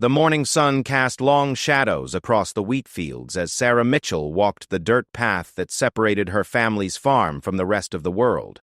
The morning sun cast long shadows across the wheat fields as Sarah Mitchell walked the dirt path that separated her family's farm from the rest of the world.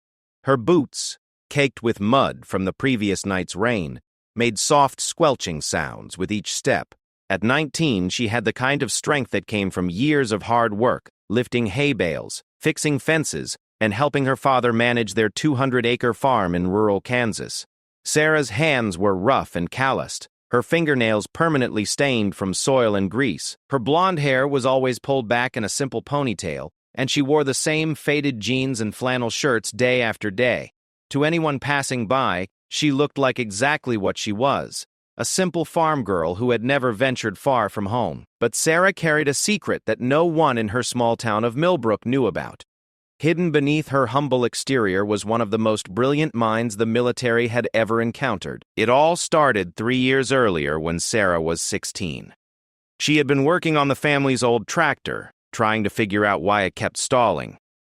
Her boots, caked with mud from the previous night's rain, made soft squelching sounds with each step. At 19, she had the kind of strength that came from years of hard work, lifting hay bales, fixing fences, and helping her father manage their 200-acre farm in rural Kansas. Sarah's hands were rough and calloused, her fingernails permanently stained from soil and grease. Her blonde hair was always pulled back in a simple ponytail, and she wore the same faded jeans and flannel shirts day after day. To anyone passing by, she looked like exactly what she was, a simple farm girl who had never ventured far from home. But Sarah carried a secret that no one in her small town of Millbrook knew about. Hidden beneath her humble exterior was one of the most brilliant minds the military had ever encountered. It all started 3 years earlier when Sarah was 16. She had been working on the family's old tractor, trying to figure out why it kept stalling,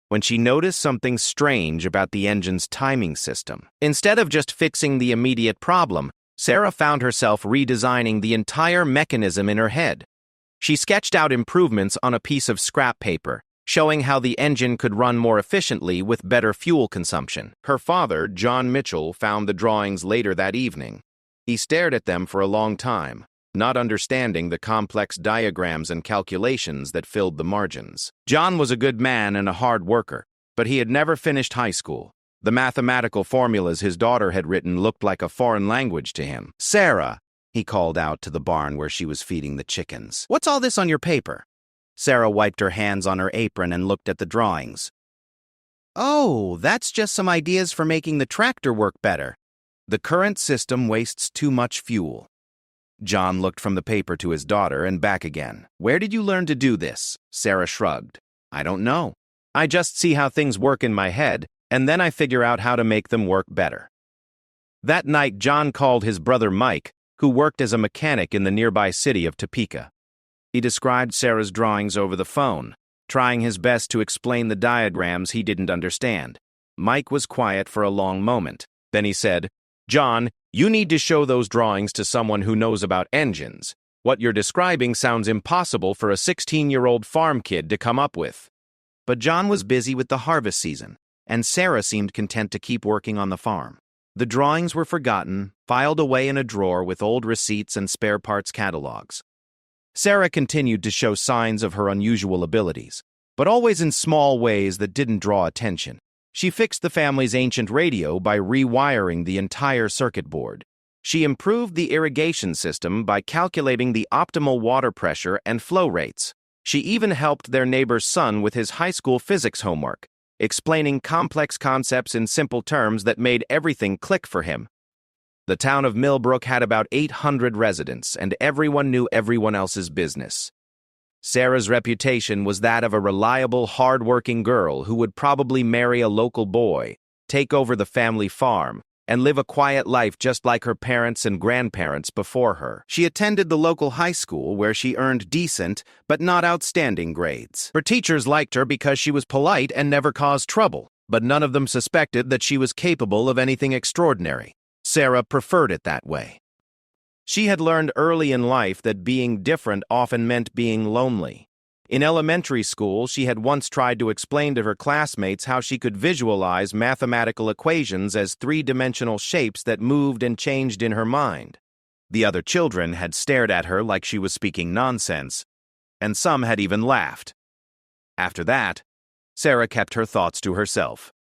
when she noticed something strange about the engine's timing system. Instead of just fixing the immediate problem, Sarah found herself redesigning the entire mechanism in her head. She sketched out improvements on a piece of scrap paper, showing how the engine could run more efficiently with better fuel consumption. Her father, John Mitchell, found the drawings later that evening. He stared at them for a long time, not understanding the complex diagrams and calculations that filled the margins. John was a good man and a hard worker, but he had never finished high school. The mathematical formulas his daughter had written looked like a foreign language to him. "Sarah," he called out to the barn where she was feeding the chickens. "What's all this on your paper?" Sarah wiped her hands on her apron and looked at the drawings. "Oh, that's just some ideas for making the tractor work better. The current system wastes too much fuel." John looked from the paper to his daughter and back again. "Where did you learn to do this?" Sarah shrugged. "I don't know. I just see how things work in my head, and then I figure out how to make them work better." That night, John called his brother Mike, who worked as a mechanic in the nearby city of Topeka. He described Sarah's drawings over the phone, trying his best to explain the diagrams he didn't understand. Mike was quiet for a long moment. Then he said, "John, you need to show those drawings to someone who knows about engines. What you're describing sounds impossible for a 16-year-old farm kid to come up with." But John was busy with the harvest season, and Sarah seemed content to keep working on the farm. The drawings were forgotten, filed away in a drawer with old receipts and spare parts catalogs. Sarah continued to show signs of her unusual abilities, but always in small ways that didn't draw attention. She fixed the family's ancient radio by rewiring the entire circuit board. She improved the irrigation system by calculating the optimal water pressure and flow rates. She even helped their neighbor's son with his high school physics homework, explaining complex concepts in simple terms that made everything click for him. The town of Millbrook had about 800 residents, and everyone knew everyone else's business. Sarah's reputation was that of a reliable, hard-working girl who would probably marry a local boy, take over the family farm, and live a quiet life just like her parents and grandparents before her. She attended the local high school where she earned decent, but not outstanding grades. Her teachers liked her because she was polite and never caused trouble, but none of them suspected that she was capable of anything extraordinary. Sarah preferred it that way. She had learned early in life that being different often meant being lonely. In elementary school, she had once tried to explain to her classmates how she could visualize mathematical equations as three-dimensional shapes that moved and changed in her mind. The other children had stared at her like she was speaking nonsense, and some had even laughed. After that, Sarah kept her thoughts to herself.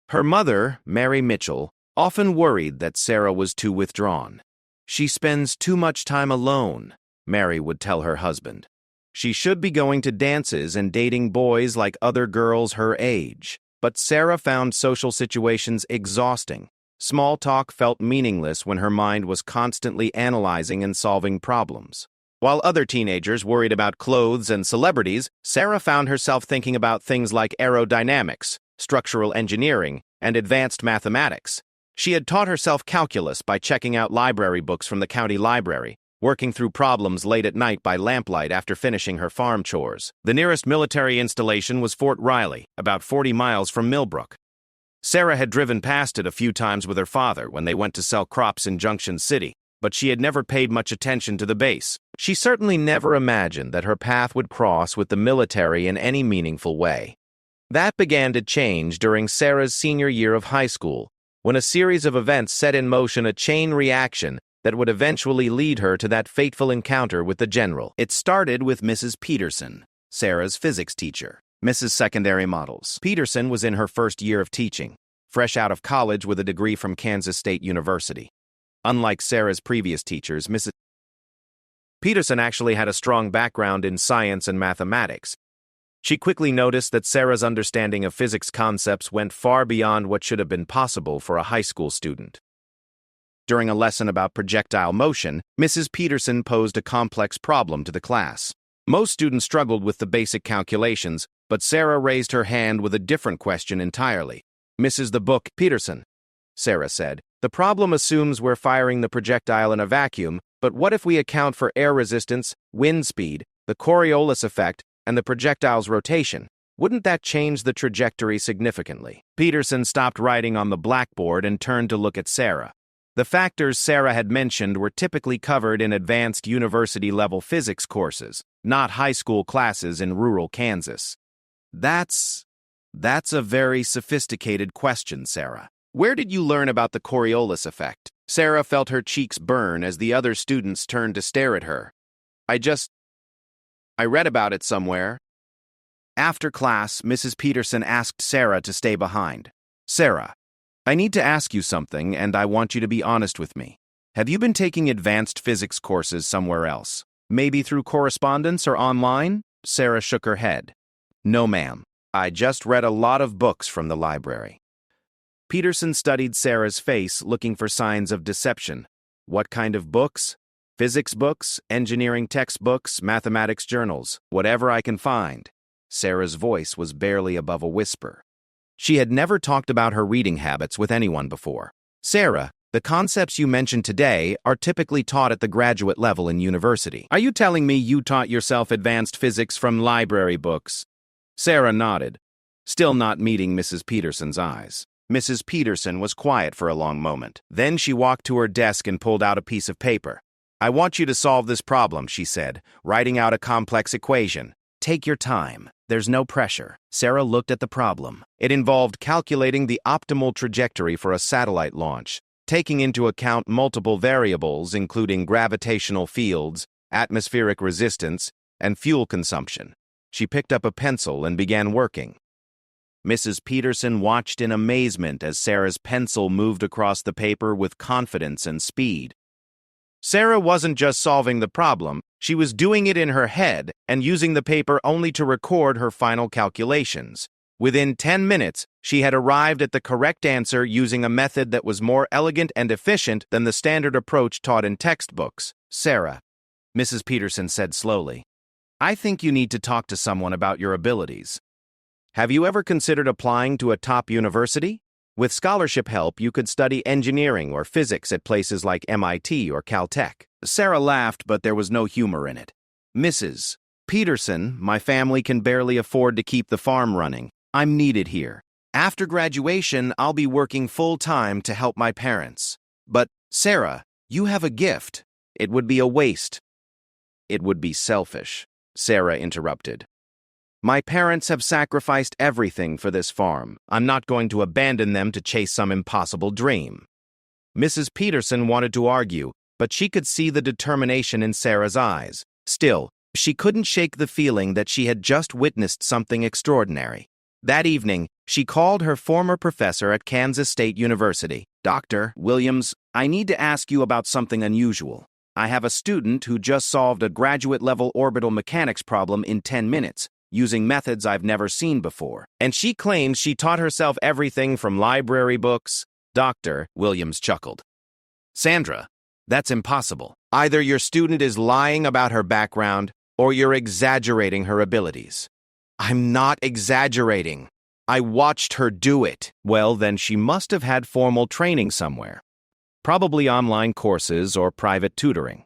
Her mother, Mary Mitchell, often worried that Sarah was too withdrawn. "She spends too much time alone," Mary would tell her husband. "She should be going to dances and dating boys like other girls her age." But Sarah found social situations exhausting. Small talk felt meaningless when her mind was constantly analyzing and solving problems. While other teenagers worried about clothes and celebrities, Sarah found herself thinking about things like aerodynamics, structural engineering, and advanced mathematics. She had taught herself calculus by checking out library books from the county library, working through problems late at night by lamplight after finishing her farm chores. The nearest military installation was Fort Riley, about 40 miles from Millbrook. Sarah had driven past it a few times with her father when they went to sell crops in Junction City, but she had never paid much attention to the base. She certainly never imagined that her path would cross with the military in any meaningful way. That began to change during Sarah's senior year of high school, when a series of events set in motion a chain reaction that would eventually lead her to that fateful encounter with the general. It started with Mrs. Peterson, Sarah's physics teacher. Mrs. Secondary Models. Peterson was in her first year of teaching, fresh out of college with a degree from Kansas State University. Unlike Sarah's previous teachers, Mrs. Peterson actually had a strong background in science and mathematics. She quickly noticed that Sarah's understanding of physics concepts went far beyond what should have been possible for a high school student. During a lesson about projectile motion, Mrs. Peterson posed a complex problem to the class. Most students struggled with the basic calculations, but Sarah raised her hand with a different question entirely. "Mrs. the Book Peterson," Sarah said, "the problem assumes we're firing the projectile in a vacuum, but what if we account for air resistance, wind speed, the Coriolis effect, and the projectile's rotation? Wouldn't that change the trajectory significantly?" Peterson stopped writing on the blackboard and turned to look at Sarah. The factors Sarah had mentioned were typically covered in advanced university-level physics courses, not high school classes in rural Kansas. That's a very sophisticated question, Sarah. Where did you learn about the Coriolis effect? Sarah felt her cheeks burn as the other students turned to stare at her. I read about it somewhere. After class, Mrs. Peterson asked Sarah to stay behind. "Sarah, I need to ask you something, and I want you to be honest with me. Have you been taking advanced physics courses somewhere else? Maybe through correspondence or online?" Sarah shook her head. "No, ma'am. I just read a lot of books from the library." Peterson studied Sarah's face, looking for signs of deception. "What kind of books?" "Physics books, engineering textbooks, mathematics journals, whatever I can find." Sarah's voice was barely above a whisper. She had never talked about her reading habits with anyone before. "Sarah, the concepts you mentioned today are typically taught at the graduate level in university. Are you telling me you taught yourself advanced physics from library books?" Sarah nodded, still not meeting Mrs. Peterson's eyes. Mrs. Peterson was quiet for a long moment. Then she walked to her desk and pulled out a piece of paper. "I want you to solve this problem," she said, writing out a complex equation. "Take your time. There's no pressure." Sarah looked at the problem. It involved calculating the optimal trajectory for a satellite launch, taking into account multiple variables including gravitational fields, atmospheric resistance, and fuel consumption. She picked up a pencil and began working. Mrs. Peterson watched in amazement as Sarah's pencil moved across the paper with confidence and speed. Sarah wasn't just solving the problem, she was doing it in her head and using the paper only to record her final calculations. Within 10 minutes, she had arrived at the correct answer using a method that was more elegant and efficient than the standard approach taught in textbooks. "Sarah," Mrs. Peterson said slowly, "I think you need to talk to someone about your abilities. Have you ever considered applying to a top university? With scholarship help, you could study engineering or physics at places like MIT or Caltech." Sarah laughed, but there was no humor in it. "Mrs. Peterson, my family can barely afford to keep the farm running. I'm needed here. After graduation, I'll be working full-time to help my parents. But, Sarah, you have a gift. It would be a waste." "It would be selfish," Sarah interrupted. "My parents have sacrificed everything for this farm. I'm not going to abandon them to chase some impossible dream." Mrs. Peterson wanted to argue, but she could see the determination in Sarah's eyes. Still, she couldn't shake the feeling that she had just witnessed something extraordinary. That evening, she called her former professor at Kansas State University. "Dr. Williams, I need to ask you about something unusual. I have a student who just solved a graduate-level orbital mechanics problem in 10 minutes. Using methods I've never seen before. And she claims she taught herself everything from library books." Dr. Williams chuckled. "Sandra, that's impossible. Either your student is lying about her background, or you're exaggerating her abilities." "I'm not exaggerating. I watched her do it." "Well, then she must have had formal training somewhere. Probably online courses or private tutoring.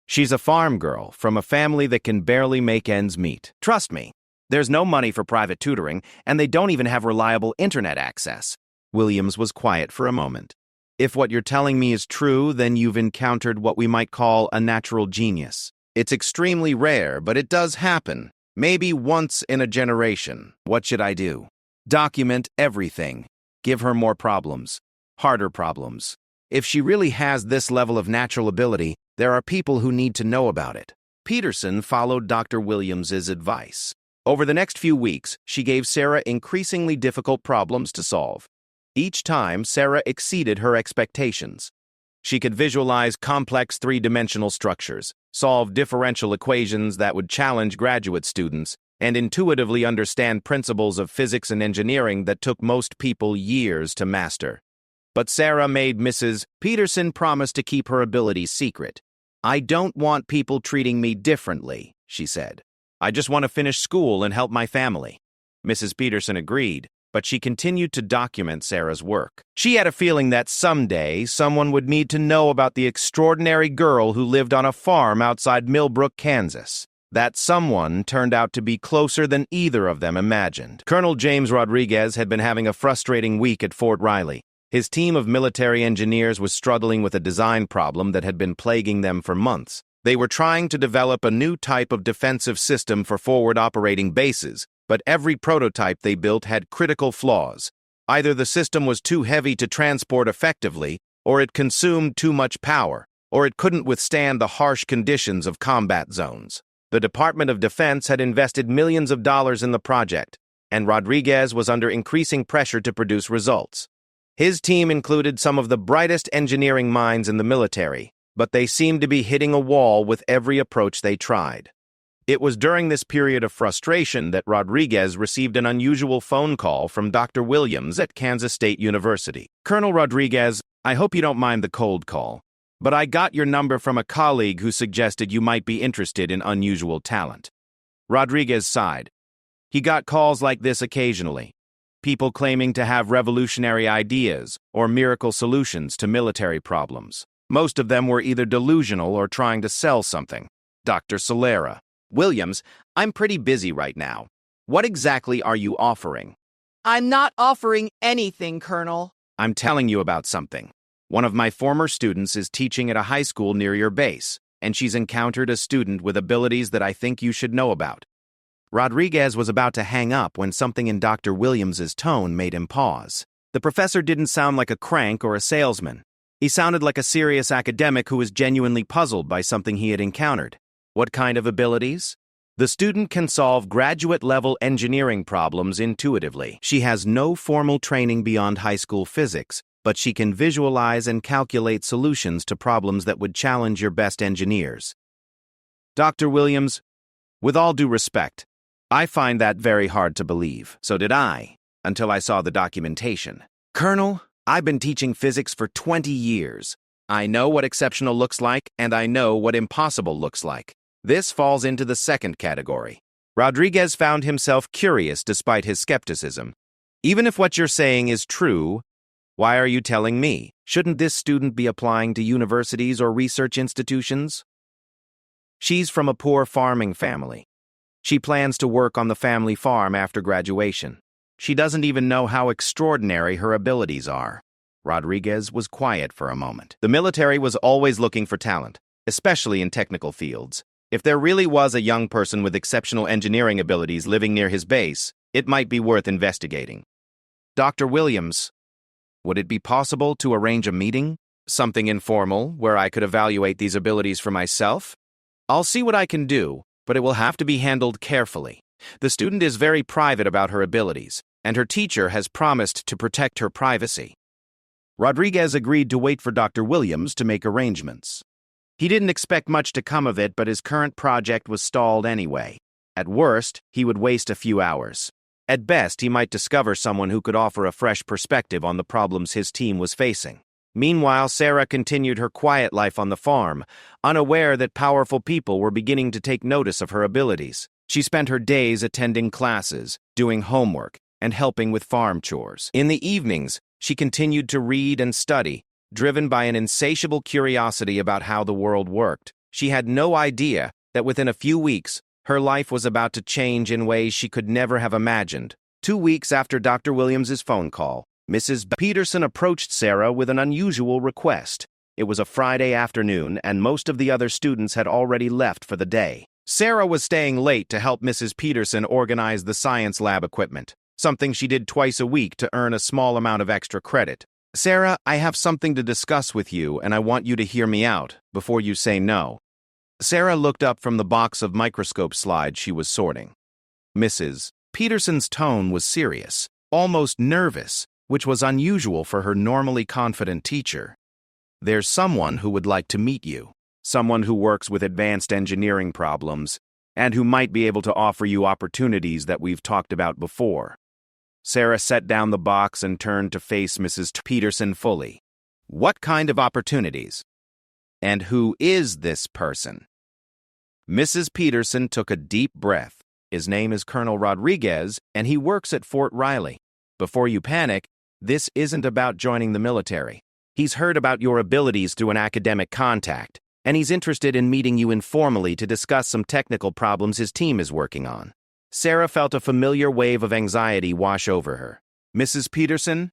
She's a farm girl from a family that can barely make ends meet. Trust me, there's no money for private tutoring, and they don't even have reliable internet access." Williams was quiet for a moment. If what you're telling me is true, then you've encountered what we might call a natural genius. It's extremely rare, but it does happen. Maybe once in a generation. What should I do? Document everything. Give her more problems. Harder problems. If she really has this level of natural ability, there are people who need to know about it. Peterson followed Dr. Williams's advice. Over the next few weeks, she gave Sarah increasingly difficult problems to solve. Each time, Sarah exceeded her expectations. She could visualize complex three-dimensional structures, solve differential equations that would challenge graduate students, and intuitively understand principles of physics and engineering that took most people years to master. But Sarah made Mrs. Peterson promise to keep her abilities secret. "I don't want people treating me differently," she said. "I just want to finish school and help my family." Mrs. Peterson agreed, but she continued to document Sarah's work. She had a feeling that someday someone would need to know about the extraordinary girl who lived on a farm outside Millbrook, Kansas. That someone turned out to be closer than either of them imagined. Colonel James Rodriguez had been having a frustrating week at Fort Riley. His team of military engineers was struggling with a design problem that had been plaguing them for months. They were trying to develop a new type of defensive system for forward operating bases, but every prototype they built had critical flaws. Either the system was too heavy to transport effectively, or it consumed too much power, or it couldn't withstand the harsh conditions of combat zones. The Department of Defense had invested millions of dollars in the project, and Rodriguez was under increasing pressure to produce results. His team included some of the brightest engineering minds in the military, but they seemed to be hitting a wall with every approach they tried. It was during this period of frustration that Rodriguez received an unusual phone call from Dr. Williams at Kansas State University. "Colonel Rodriguez, I hope you don't mind the cold call, but I got your number from a colleague who suggested you might be interested in unusual talent." Rodriguez sighed. He got calls like this occasionally. People claiming to have revolutionary ideas or miracle solutions to military problems. Most of them were either delusional or trying to sell something. Dr. Solera. "Williams, I'm pretty busy right now. What exactly are you offering?" "I'm not offering anything, Colonel." "I'm telling you about something. One of my former students is teaching at a high school near your base, and she's encountered a student with abilities that I think you should know about." Rodriguez was about to hang up when something in Dr. Williams's tone made him pause. The professor didn't sound like a crank or a salesman. He sounded like a serious academic who was genuinely puzzled by something he had encountered. "What kind of abilities?" "The student can solve graduate-level engineering problems intuitively. She has no formal training beyond high school physics, but she can visualize and calculate solutions to problems that would challenge your best engineers." "Dr. Williams, with all due respect, I find that very hard to believe." "So did I, until I saw the documentation." "Colonel, I've been teaching physics for 20 years. I know what exceptional looks like, and I know what impossible looks like. This falls into the second category." Rodriguez found himself curious despite his skepticism. "Even if what you're saying is true, why are you telling me? Shouldn't this student be applying to universities or research institutions?" "She's from a poor farming family. She plans to work on the family farm after graduation. She doesn't even know how extraordinary her abilities are." Rodriguez was quiet for a moment. The military was always looking for talent, especially in technical fields. If there really was a young person with exceptional engineering abilities living near his base, it might be worth investigating. "Dr. Williams, would it be possible to arrange a meeting? Something informal, where I could evaluate these abilities for myself? I'll see what I can do, but it will have to be handled carefully. The student is very private about her abilities, and her teacher has promised to protect her privacy." Rodriguez agreed to wait for Dr. Williams to make arrangements. He didn't expect much to come of it, but his current project was stalled anyway. At worst, he would waste a few hours. At best, he might discover someone who could offer a fresh perspective on the problems his team was facing. Meanwhile, Sarah continued her quiet life on the farm, unaware that powerful people were beginning to take notice of her abilities. She spent her days attending classes, doing homework, and helping with farm chores. In the evenings, she continued to read and study, driven by an insatiable curiosity about how the world worked. She had no idea that within a few weeks, her life was about to change in ways she could never have imagined. 2 weeks after Dr. Williams's phone call, Mrs. Peterson approached Sarah with an unusual request. It was a Friday afternoon, and most of the other students had already left for the day. Sarah was staying late to help Mrs. Peterson organize the science lab equipment, something she did twice a week to earn a small amount of extra credit. "Sarah, I have something to discuss with you, and I want you to hear me out before you say no." Sarah looked up from the box of microscope slides she was sorting. Mrs. Peterson's tone was serious, almost nervous, which was unusual for her normally confident teacher. "There's someone who would like to meet you, someone who works with advanced engineering problems, and who might be able to offer you opportunities that we've talked about before." Sarah set down the box and turned to face Mrs. Peterson fully. "What kind of opportunities? And who is this person?" Mrs. Peterson took a deep breath. "His name is Colonel Rodriguez, and he works at Fort Riley. Before you panic, this isn't about joining the military. He's heard about your abilities through an academic contact, and he's interested in meeting you informally to discuss some technical problems his team is working on." Sarah felt a familiar wave of anxiety wash over her. "Mrs. Peterson,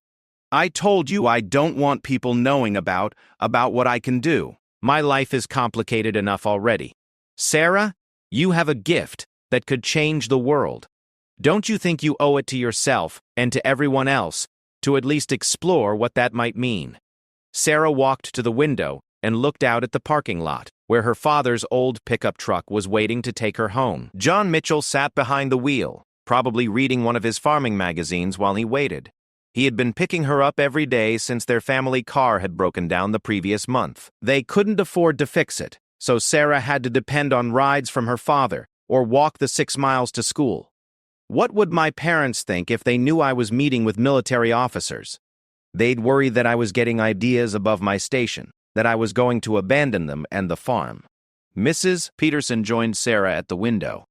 I told you I don't want people knowing about what I can do. My life is complicated enough already. Sarah, you have a gift that could change the world. Don't you think you owe it to yourself and to everyone else to at least explore what that might mean?" Sarah walked to the window and looked out at the parking lot, where her father's old pickup truck was waiting to take her home. John Mitchell sat behind the wheel, probably reading one of his farming magazines while he waited. He had been picking her up every day since their family car had broken down the previous month. They couldn't afford to fix it, so Sarah had to depend on rides from her father or walk the 6 miles to school. "What would my parents think if they knew I was meeting with military officers? They'd worry that I was getting ideas above my station, that I was going to abandon them and the farm." Mrs. Peterson joined Sarah at the window.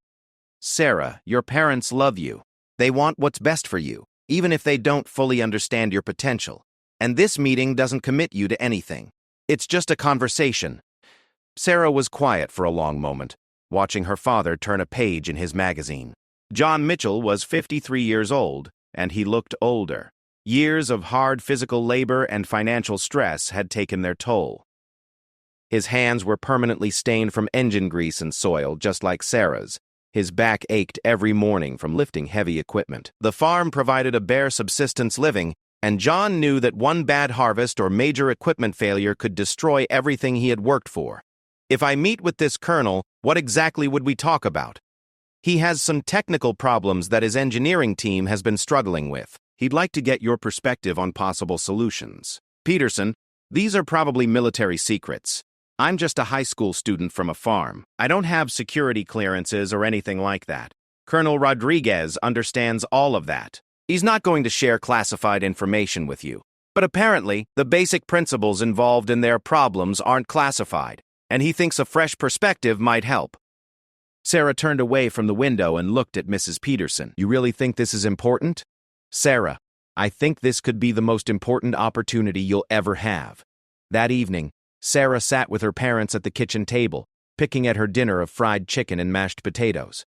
"Sarah, your parents love you. They want what's best for you, even if they don't fully understand your potential. And this meeting doesn't commit you to anything. It's just a conversation." Sarah was quiet for a long moment, watching her father turn a page in his magazine. John Mitchell was 53 years old, and he looked older. Years of hard physical labor and financial stress had taken their toll. His hands were permanently stained from engine grease and soil, just like Sarah's. His back ached every morning from lifting heavy equipment. The farm provided a bare subsistence living, and John knew that one bad harvest or major equipment failure could destroy everything he had worked for. "If I meet with this colonel, what exactly would we talk about?" "He has some technical problems that his engineering team has been struggling with. He'd like to get your perspective on possible solutions." "Peterson, these are probably military secrets. I'm just a high school student from a farm. I don't have security clearances or anything like that. Colonel Rodriguez understands all of that. He's not going to share classified information with you. But apparently, the basic principles involved in their problems aren't classified, and he thinks a fresh perspective might help." Sarah turned away from the window and looked at Mrs. Peterson. "You really think this is important?" "Sarah, I think this could be the most important opportunity you'll ever have." That evening, Sarah sat with her parents at the kitchen table, picking at her dinner of fried chicken and mashed potatoes.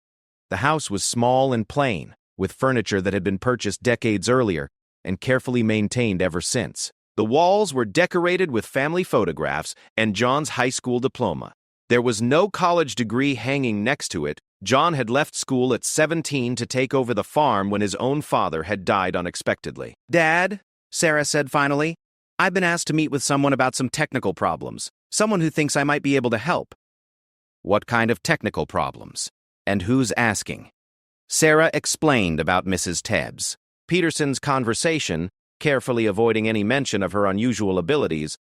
The house was small and plain, with furniture that had been purchased decades earlier and carefully maintained ever since. The walls were decorated with family photographs and John's high school diploma. There was no college degree hanging next to it. John had left school at 17 to take over the farm when his own father had died unexpectedly. "Dad," Sarah said finally, "I've been asked to meet with someone about some technical problems, someone who thinks I might be able to help." "What kind of technical problems? And who's asking?" Sarah explained about Mrs. Tebbs. Peterson's conversation, carefully avoiding any mention of her unusual abilities.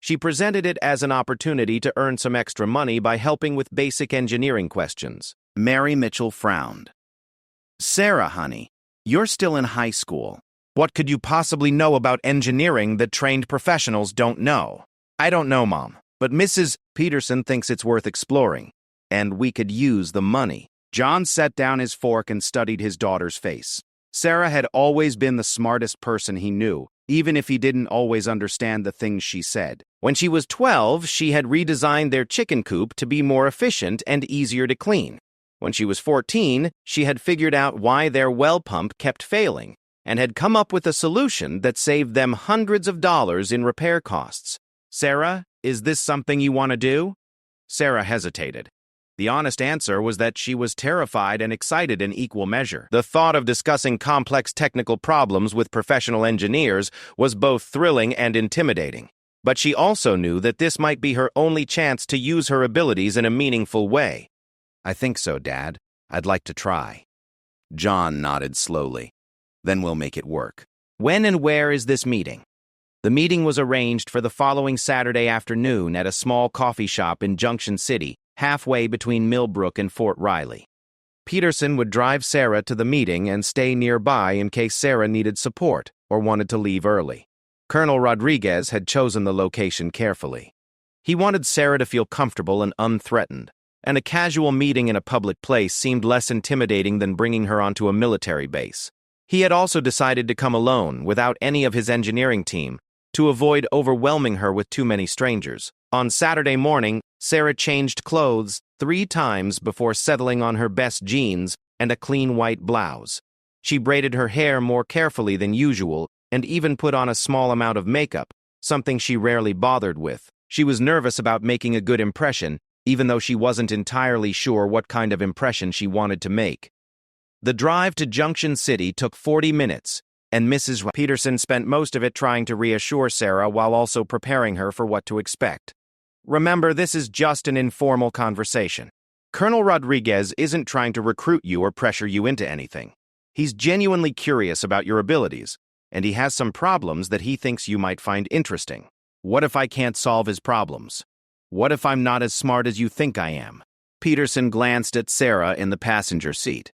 She presented it as an opportunity to earn some extra money by helping with basic engineering questions. Mary Mitchell frowned. "Sarah, honey, you're still in high school. What could you possibly know about engineering that trained professionals don't know?" "I don't know, Mom, but Mrs. Peterson thinks it's worth exploring, and we could use the money." John set down his fork and studied his daughter's face. Sarah had always been the smartest person he knew, even if he didn't always understand the things she said. When she was 12, she had redesigned their chicken coop to be more efficient and easier to clean. When she was 14, she had figured out why their well pump kept failing, and had come up with a solution that saved them hundreds of dollars in repair costs. Sarah, is this something you want to do? Sarah hesitated. The honest answer was that she was terrified and excited in equal measure. The thought of discussing complex technical problems with professional engineers was both thrilling and intimidating. But she also knew that this might be her only chance to use her abilities in a meaningful way. I think so, Dad. I'd like to try. John nodded slowly. Then we'll make it work. When and where is this meeting? The meeting was arranged for the following Saturday afternoon at a small coffee shop in Junction City, halfway between Millbrook and Fort Riley. Peterson would drive Sarah to the meeting and stay nearby in case Sarah needed support or wanted to leave early. Colonel Rodriguez had chosen the location carefully. He wanted Sarah to feel comfortable and unthreatened, and a casual meeting in a public place seemed less intimidating than bringing her onto a military base. He had also decided to come alone, without any of his engineering team, to avoid overwhelming her with too many strangers. On Saturday morning, Sarah changed clothes 3 times before settling on her best jeans and a clean white blouse. She braided her hair more carefully than usual and even put on a small amount of makeup, something she rarely bothered with. She was nervous about making a good impression, even though she wasn't entirely sure what kind of impression she wanted to make. The drive to Junction City took 40 minutes, and Mrs. Peterson spent most of it trying to reassure Sarah while also preparing her for what to expect. Remember, this is just an informal conversation. Colonel Rodriguez isn't trying to recruit you or pressure you into anything. He's genuinely curious about your abilities, and he has some problems that he thinks you might find interesting. What if I can't solve his problems? What if I'm not as smart as you think I am? Peterson glanced at Sarah in the passenger seat.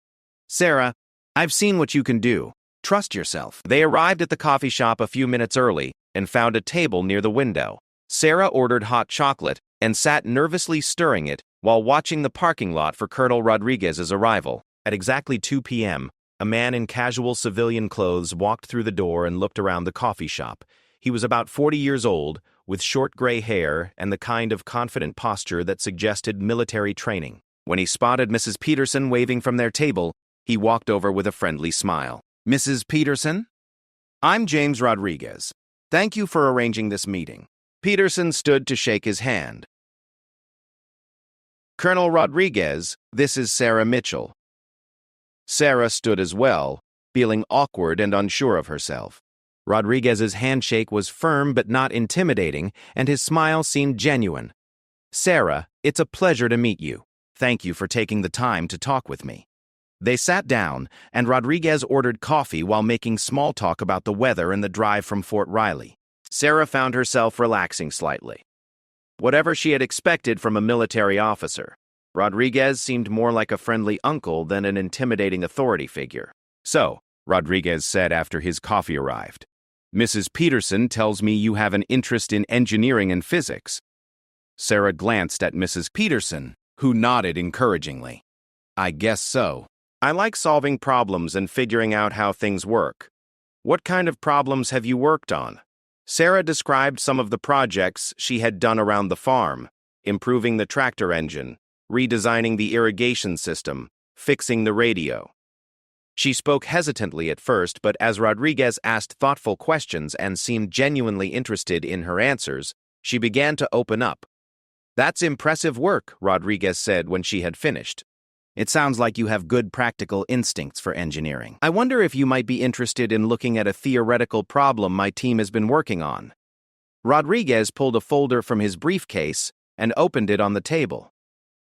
Sarah, I've seen what you can do. Trust yourself. They arrived at the coffee shop a few minutes early and found a table near the window. Sarah ordered hot chocolate and sat nervously stirring it while watching the parking lot for Colonel Rodriguez's arrival. At exactly 2 p.m., a man in casual civilian clothes walked through the door and looked around the coffee shop. He was about 40 years old, with short gray hair and the kind of confident posture that suggested military training. When he spotted Mrs. Peterson waving from their table, he walked over with a friendly smile. Mrs. Peterson? I'm James Rodriguez. Thank you for arranging this meeting. Peterson stood to shake his hand. Colonel Rodriguez, this is Sarah Mitchell. Sarah stood as well, feeling awkward and unsure of herself. Rodriguez's handshake was firm but not intimidating, and his smile seemed genuine. Sarah, it's a pleasure to meet you. Thank you for taking the time to talk with me. They sat down, and Rodriguez ordered coffee while making small talk about the weather and the drive from Fort Riley. Sarah found herself relaxing slightly. Whatever she had expected from a military officer, Rodriguez seemed more like a friendly uncle than an intimidating authority figure. So, Rodriguez said after his coffee arrived, Mrs. Peterson tells me you have an interest in engineering and physics. Sarah glanced at Mrs. Peterson, who nodded encouragingly. I guess so. I like solving problems and figuring out how things work. What kind of problems have you worked on? Sarah described some of the projects she had done around the farm, improving the tractor engine, redesigning the irrigation system, fixing the radio. She spoke hesitantly at first, but as Rodriguez asked thoughtful questions and seemed genuinely interested in her answers, she began to open up. That's impressive work, Rodriguez said when she had finished. It sounds like you have good practical instincts for engineering. I wonder if you might be interested in looking at a theoretical problem my team has been working on. Rodriguez pulled a folder from his briefcase and opened it on the table.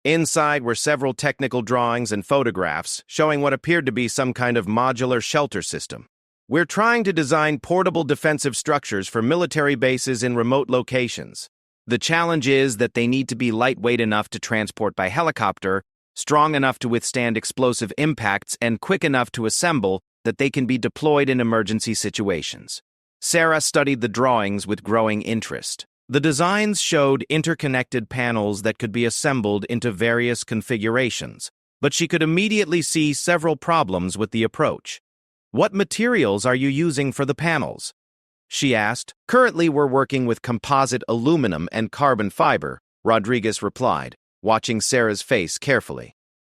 Inside were several technical drawings and photographs showing what appeared to be some kind of modular shelter system. We're trying to design portable defensive structures for military bases in remote locations. The challenge is that they need to be lightweight enough to transport by helicopter, strong enough to withstand explosive impacts, and quick enough to assemble that they can be deployed in emergency situations. Sarah studied the drawings with growing interest. The designs showed interconnected panels that could be assembled into various configurations, but she could immediately see several problems with the approach. What materials are you using for the panels? She asked. Currently, we're working with composite aluminum and carbon fiber, Rodriguez replied, watching Sarah's face carefully.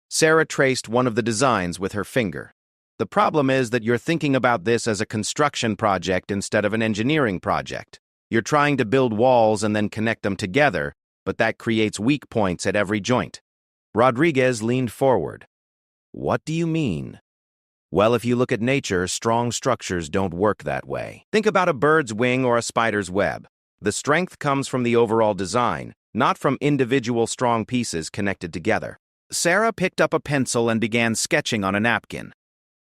Sarah traced one of the designs with her finger. The problem is that you're thinking about this as a construction project instead of an engineering project. You're trying to build walls and then connect them together, but that creates weak points at every joint. Rodriguez leaned forward. What do you mean? Well, if you look at nature, strong structures don't work that way. Think about a bird's wing or a spider's web. The strength comes from the overall design, not from individual strong pieces connected together. Sarah picked up a pencil and began sketching on a napkin.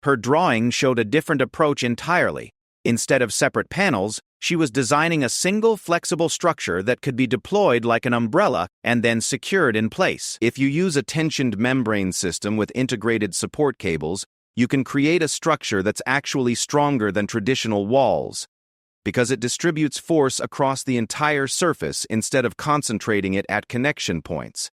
Her drawing showed a different approach entirely. Instead of separate panels, she was designing a single flexible structure that could be deployed like an umbrella and then secured in place. If you use a tensioned membrane system with integrated support cables, you can create a structure that's actually stronger than traditional walls, because it distributes force across the entire surface instead of concentrating it at connection points.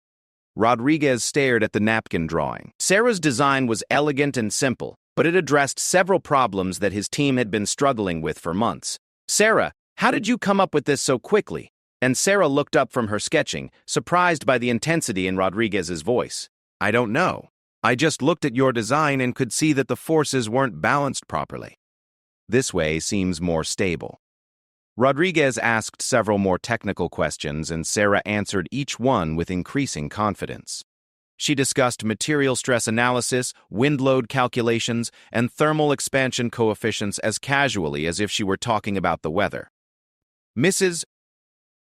Rodriguez stared at the napkin drawing. Sarah's design was elegant and simple, but it addressed several problems that his team had been struggling with for months. Sarah, how did you come up with this so quickly? And Sarah looked up from her sketching, surprised by the intensity in Rodriguez's voice. I don't know. I just looked at your design and could see that the forces weren't balanced properly. This way seems more stable. Rodriguez asked several more technical questions, and Sarah answered each one with increasing confidence. She discussed material stress analysis, wind load calculations, and thermal expansion coefficients as casually as if she were talking about the weather. Mrs.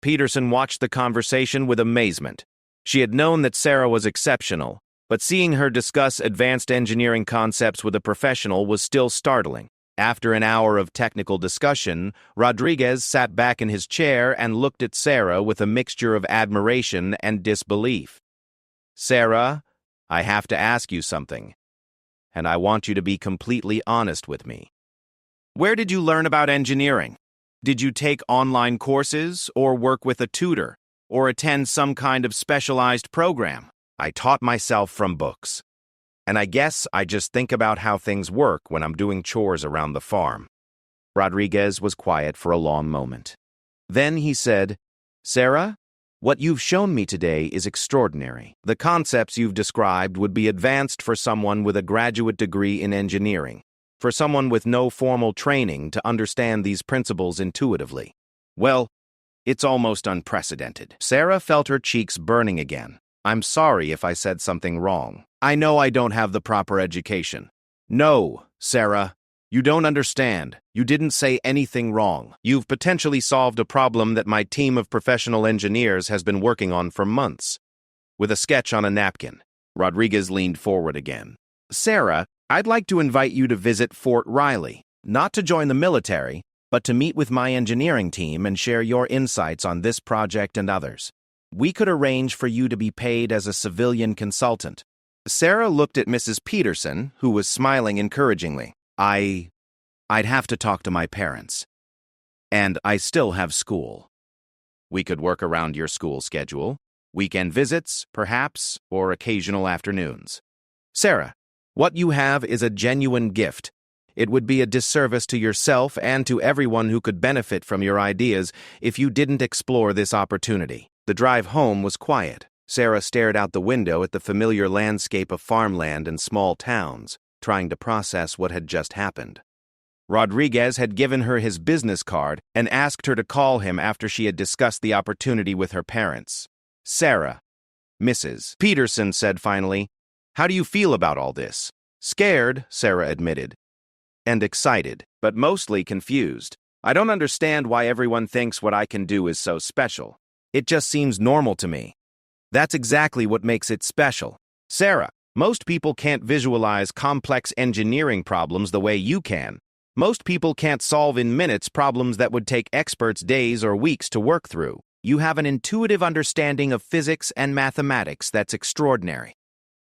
Peterson watched the conversation with amazement. She had known that Sarah was exceptional, but seeing her discuss advanced engineering concepts with a professional was still startling. After an hour of technical discussion, Rodriguez sat back in his chair and looked at Sarah with a mixture of admiration and disbelief. Sarah, I have to ask you something, and I want you to be completely honest with me. Where did you learn about engineering? Did you take online courses, or work with a tutor, or attend some kind of specialized program? I taught myself from books. And I guess I just think about how things work when I'm doing chores around the farm. Rodriguez was quiet for a long moment. Then he said, Sarah, what you've shown me today is extraordinary. The concepts you've described would be advanced for someone with a graduate degree in engineering, for someone with no formal training to understand these principles intuitively. Well, it's almost unprecedented. Sarah felt her cheeks burning again. I'm sorry if I said something wrong. I know I don't have the proper education. No, Sarah, you don't understand. You didn't say anything wrong. You've potentially solved a problem that my team of professional engineers has been working on for months. With a sketch on a napkin, Rodriguez leaned forward again. Sarah, I'd like to invite you to visit Fort Riley, not to join the military, but to meet with my engineering team and share your insights on this project and others. We could arrange for you to be paid as a civilian consultant. Sarah looked at Mrs. Peterson, who was smiling encouragingly. I'd have to talk to my parents. And I still have school. We could work around your school schedule. Weekend visits, perhaps, or occasional afternoons. Sarah, what you have is a genuine gift. It would be a disservice to yourself and to everyone who could benefit from your ideas if you didn't explore this opportunity. The drive home was quiet. Sarah stared out the window at the familiar landscape of farmland and small towns, trying to process what had just happened. Rodriguez had given her his business card and asked her to call him after she had discussed the opportunity with her parents. Sarah, Mrs. Peterson said finally, how do you feel about all this? Scared, Sarah admitted. And excited, but mostly confused. I don't understand why everyone thinks what I can do is so special. It just seems normal to me. That's exactly what makes it special. Sarah, most people can't visualize complex engineering problems the way you can. Most people can't solve in minutes problems that would take experts days or weeks to work through. You have an intuitive understanding of physics and mathematics that's extraordinary.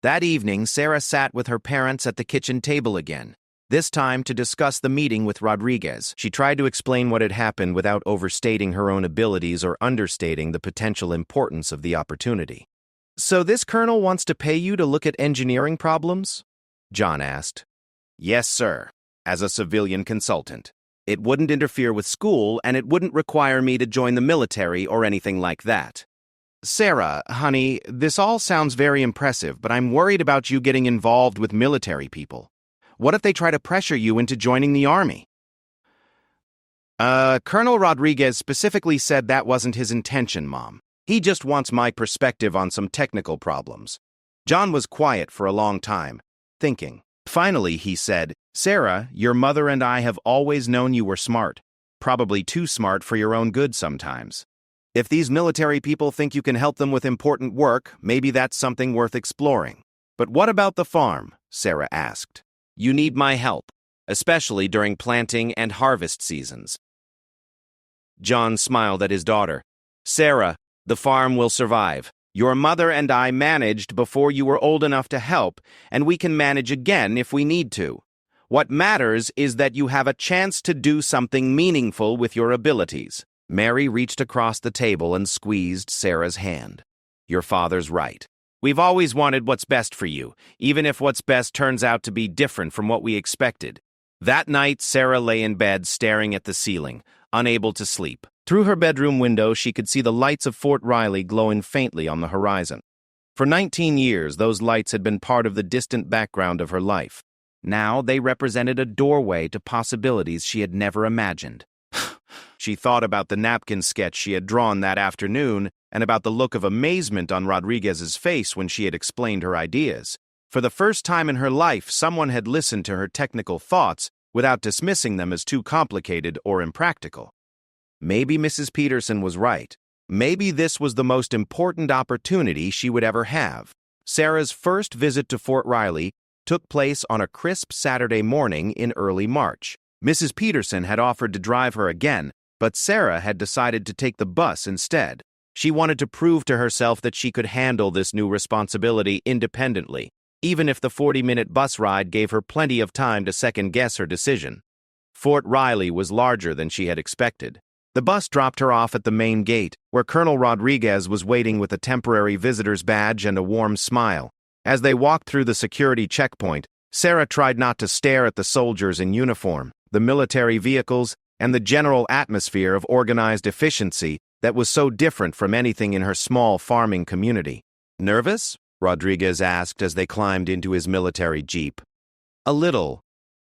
That evening, Sarah sat with her parents at the kitchen table again, this time to discuss the meeting with Rodriguez. She tried to explain what had happened without overstating her own abilities or understating the potential importance of the opportunity. So this colonel wants to pay you to look at engineering problems? John asked. Yes, sir. As a civilian consultant. It wouldn't interfere with school, and it wouldn't require me to join the military or anything like that. Sarah, honey, this all sounds very impressive, but I'm worried about you getting involved with military people. What if they try to pressure you into joining the army? Colonel Rodriguez specifically said that wasn't his intention, Mom. He just wants my perspective on some technical problems. John was quiet for a long time, thinking. Finally, he said, Sarah, your mother and I have always known you were smart. Probably too smart for your own good sometimes. If these military people think you can help them with important work, maybe that's something worth exploring. But what about the farm? Sarah asked. You need my help, especially during planting and harvest seasons. John smiled at his daughter. Sarah, the farm will survive. Your mother and I managed before you were old enough to help, and we can manage again if we need to. What matters is that you have a chance to do something meaningful with your abilities. Mary reached across the table and squeezed Sarah's hand. Your father's right. We've always wanted what's best for you, even if what's best turns out to be different from what we expected. That night, Sarah lay in bed staring at the ceiling, unable to sleep. Through her bedroom window, she could see the lights of Fort Riley glowing faintly on the horizon. For 19 years, those lights had been part of the distant background of her life. Now they represented a doorway to possibilities she had never imagined. She thought about the napkin sketch she had drawn that afternoon and about the look of amazement on Rodriguez's face when she had explained her ideas. For the first time in her life, someone had listened to her technical thoughts without dismissing them as too complicated or impractical. Maybe Mrs. Peterson was right. Maybe this was the most important opportunity she would ever have. Sarah's first visit to Fort Riley took place on a crisp Saturday morning in early March. Mrs. Peterson had offered to drive her again, but Sarah had decided to take the bus instead. She wanted to prove to herself that she could handle this new responsibility independently, even if the 40-minute bus ride gave her plenty of time to second-guess her decision. Fort Riley was larger than she had expected. The bus dropped her off at the main gate, where Colonel Rodriguez was waiting with a temporary visitor's badge and a warm smile. As they walked through the security checkpoint, Sarah tried not to stare at the soldiers in uniform, the military vehicles, and the general atmosphere of organized efficiency that was so different from anything in her small farming community. Nervous? Rodriguez asked as they climbed into his military jeep. A little,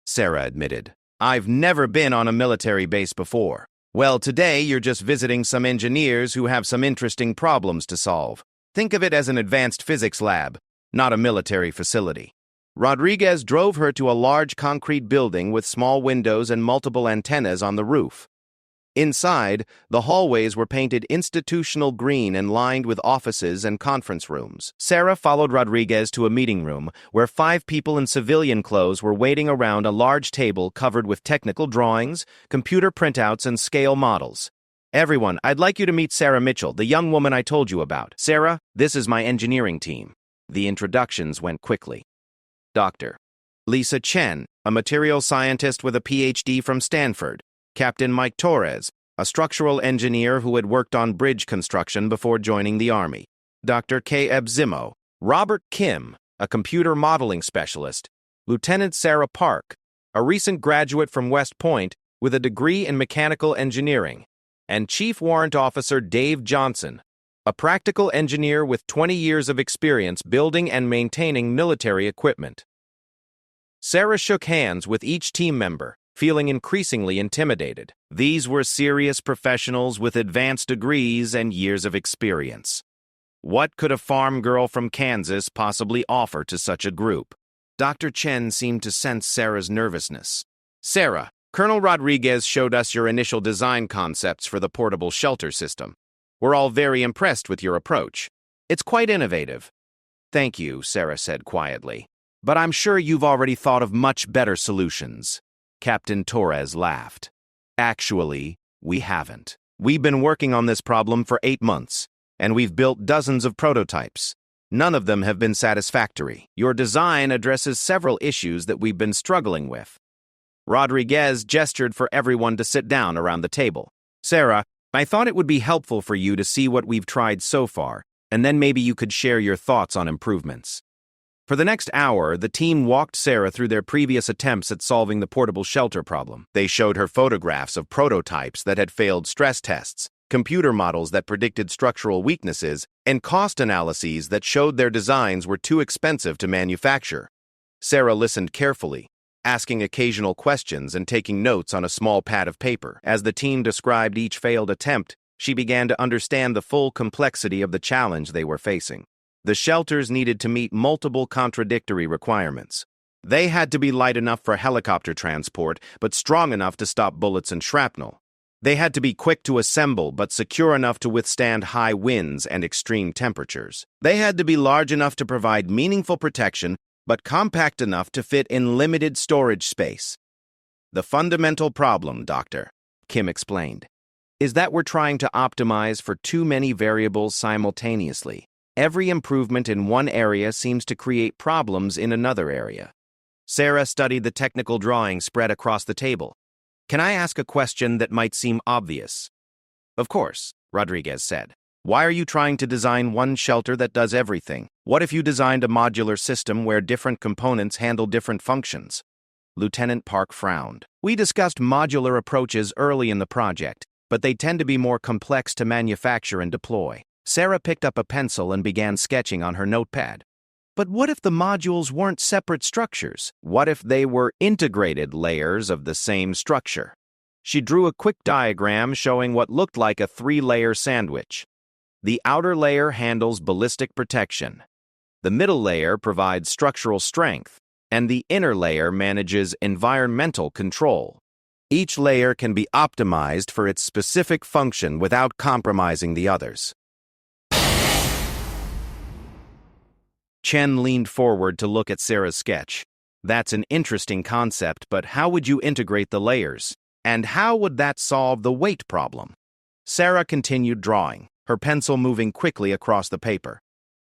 Sarah admitted. I've never been on a military base before. Well, today you're just visiting some engineers who have some interesting problems to solve. Think of it as an advanced physics lab, not a military facility. Rodriguez drove her to a large concrete building with small windows and multiple antennas on the roof. Inside, the hallways were painted institutional green and lined with offices and conference rooms. Sarah followed Rodriguez to a meeting room where 5 people in civilian clothes were waiting around a large table covered with technical drawings, computer printouts, and scale models. Everyone, I'd like you to meet Sarah Mitchell, the young woman I told you about. Sarah, this is my engineering team. The introductions went quickly. Dr. Lisa Chen, a material scientist with a PhD from Stanford. Captain Mike Torres, a structural engineer who had worked on bridge construction before joining the Army. Dr. K.Eb Zimmo. Robert Kim, a computer modeling specialist. Lieutenant Sarah Park, a recent graduate from West Point with a degree in mechanical engineering. And Chief Warrant Officer Dave Johnson, a practical engineer with 20 years of experience building and maintaining military equipment. Sarah shook hands with each team member, feeling increasingly intimidated. These were serious professionals with advanced degrees and years of experience. What could a farm girl from Kansas possibly offer to such a group? Dr. Chen seemed to sense Sarah's nervousness. Sarah, Colonel Rodriguez showed us your initial design concepts for the portable shelter system. We're all very impressed with your approach. It's quite innovative. Thank you, Sarah said quietly. But I'm sure you've already thought of much better solutions. Captain Torres laughed. Actually, we haven't. We've been working on this problem for 8 months, and we've built dozens of prototypes. None of them have been satisfactory. Your design addresses several issues that we've been struggling with. Rodriguez gestured for everyone to sit down around the table. Sarah, I thought it would be helpful for you to see what we've tried so far, and then maybe you could share your thoughts on improvements. For the next hour, the team walked Sarah through their previous attempts at solving the portable shelter problem. They showed her photographs of prototypes that had failed stress tests, computer models that predicted structural weaknesses, and cost analyses that showed their designs were too expensive to manufacture. Sarah listened carefully, asking occasional questions and taking notes on a small pad of paper. As the team described each failed attempt, she began to understand the full complexity of the challenge they were facing. The shelters needed to meet multiple contradictory requirements. They had to be light enough for helicopter transport, but strong enough to stop bullets and shrapnel. They had to be quick to assemble, but secure enough to withstand high winds and extreme temperatures. They had to be large enough to provide meaningful protection, but compact enough to fit in limited storage space. The fundamental problem, Doctor, Kim explained, is that we're trying to optimize for too many variables simultaneously. Every improvement in one area seems to create problems in another area. Sarah studied the technical drawing spread across the table. Can I ask a question that might seem obvious? Of course, Rodriguez said. Why are you trying to design one shelter that does everything? What if you designed a modular system where different components handle different functions? Lieutenant Park frowned. We discussed modular approaches early in the project, but they tend to be more complex to manufacture and deploy. Sarah picked up a pencil and began sketching on her notepad. But what if the modules weren't separate structures? What if they were integrated layers of the same structure? She drew a quick diagram showing what looked like a 3-layer sandwich. The outer layer handles ballistic protection. The middle layer provides structural strength, and the inner layer manages environmental control. Each layer can be optimized for its specific function without compromising the others. Chen leaned forward to look at Sarah's sketch. That's an interesting concept, but how would you integrate the layers? And how would that solve the weight problem? Sarah continued drawing, her pencil moving quickly across the paper.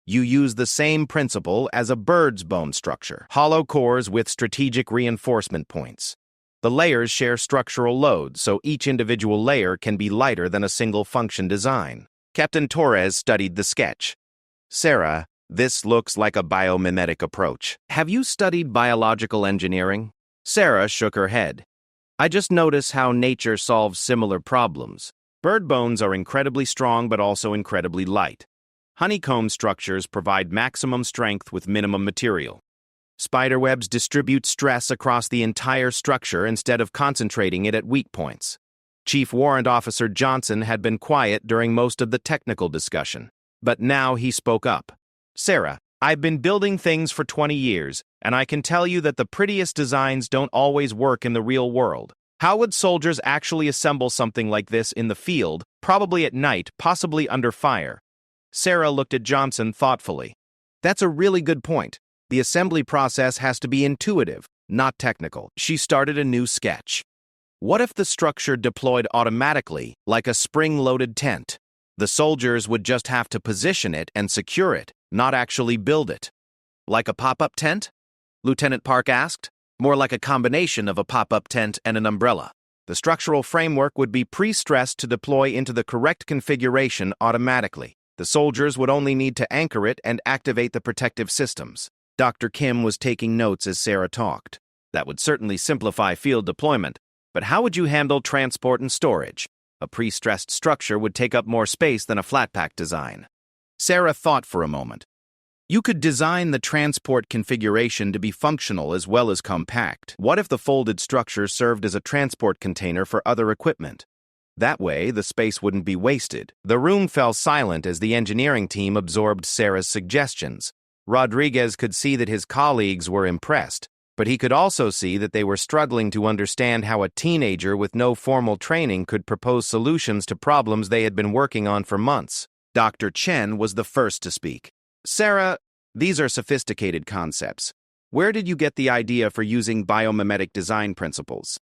You use the same principle as a bird's bone structure, hollow cores with strategic reinforcement points. The layers share structural loads, so each individual layer can be lighter than a single function design. Captain Torres studied the sketch. Sarah, this looks like a biomimetic approach. Have you studied biological engineering? Sarah shook her head. I just notice how nature solves similar problems. Bird bones are incredibly strong but also incredibly light. Honeycomb structures provide maximum strength with minimum material. Spiderwebs distribute stress across the entire structure instead of concentrating it at weak points. Chief Warrant Officer Johnson had been quiet during most of the technical discussion, but now he spoke up. Sarah, I've been building things for 20 years, and I can tell you that the prettiest designs don't always work in the real world. How would soldiers actually assemble something like this in the field, probably at night, possibly under fire? Sarah looked at Johnson thoughtfully. That's a really good point. The assembly process has to be intuitive, not technical. She started a new sketch. What if the structure deployed automatically, like a spring-loaded tent? The soldiers would just have to position it and secure it, not actually build it. Like a pop-up tent? Lieutenant Park asked. More like a combination of a pop-up tent and an umbrella. The structural framework would be pre-stressed to deploy into the correct configuration automatically. The soldiers would only need to anchor it and activate the protective systems. Dr. Kim was taking notes as Sarah talked. That would certainly simplify field deployment, but how would you handle transport and storage? A pre-stressed structure would take up more space than a flat-pack design. Sarah thought for a moment. You could design the transport configuration to be functional as well as compact. What if the folded structure served as a transport container for other equipment? That way, the space wouldn't be wasted. The room fell silent as the engineering team absorbed Sarah's suggestions. Rodriguez could see that his colleagues were impressed, but he could also see that they were struggling to understand how a teenager with no formal training could propose solutions to problems they had been working on for months. Dr. Chen was the first to speak. Sarah, these are sophisticated concepts. Where did you get the idea for using biomimetic design principles?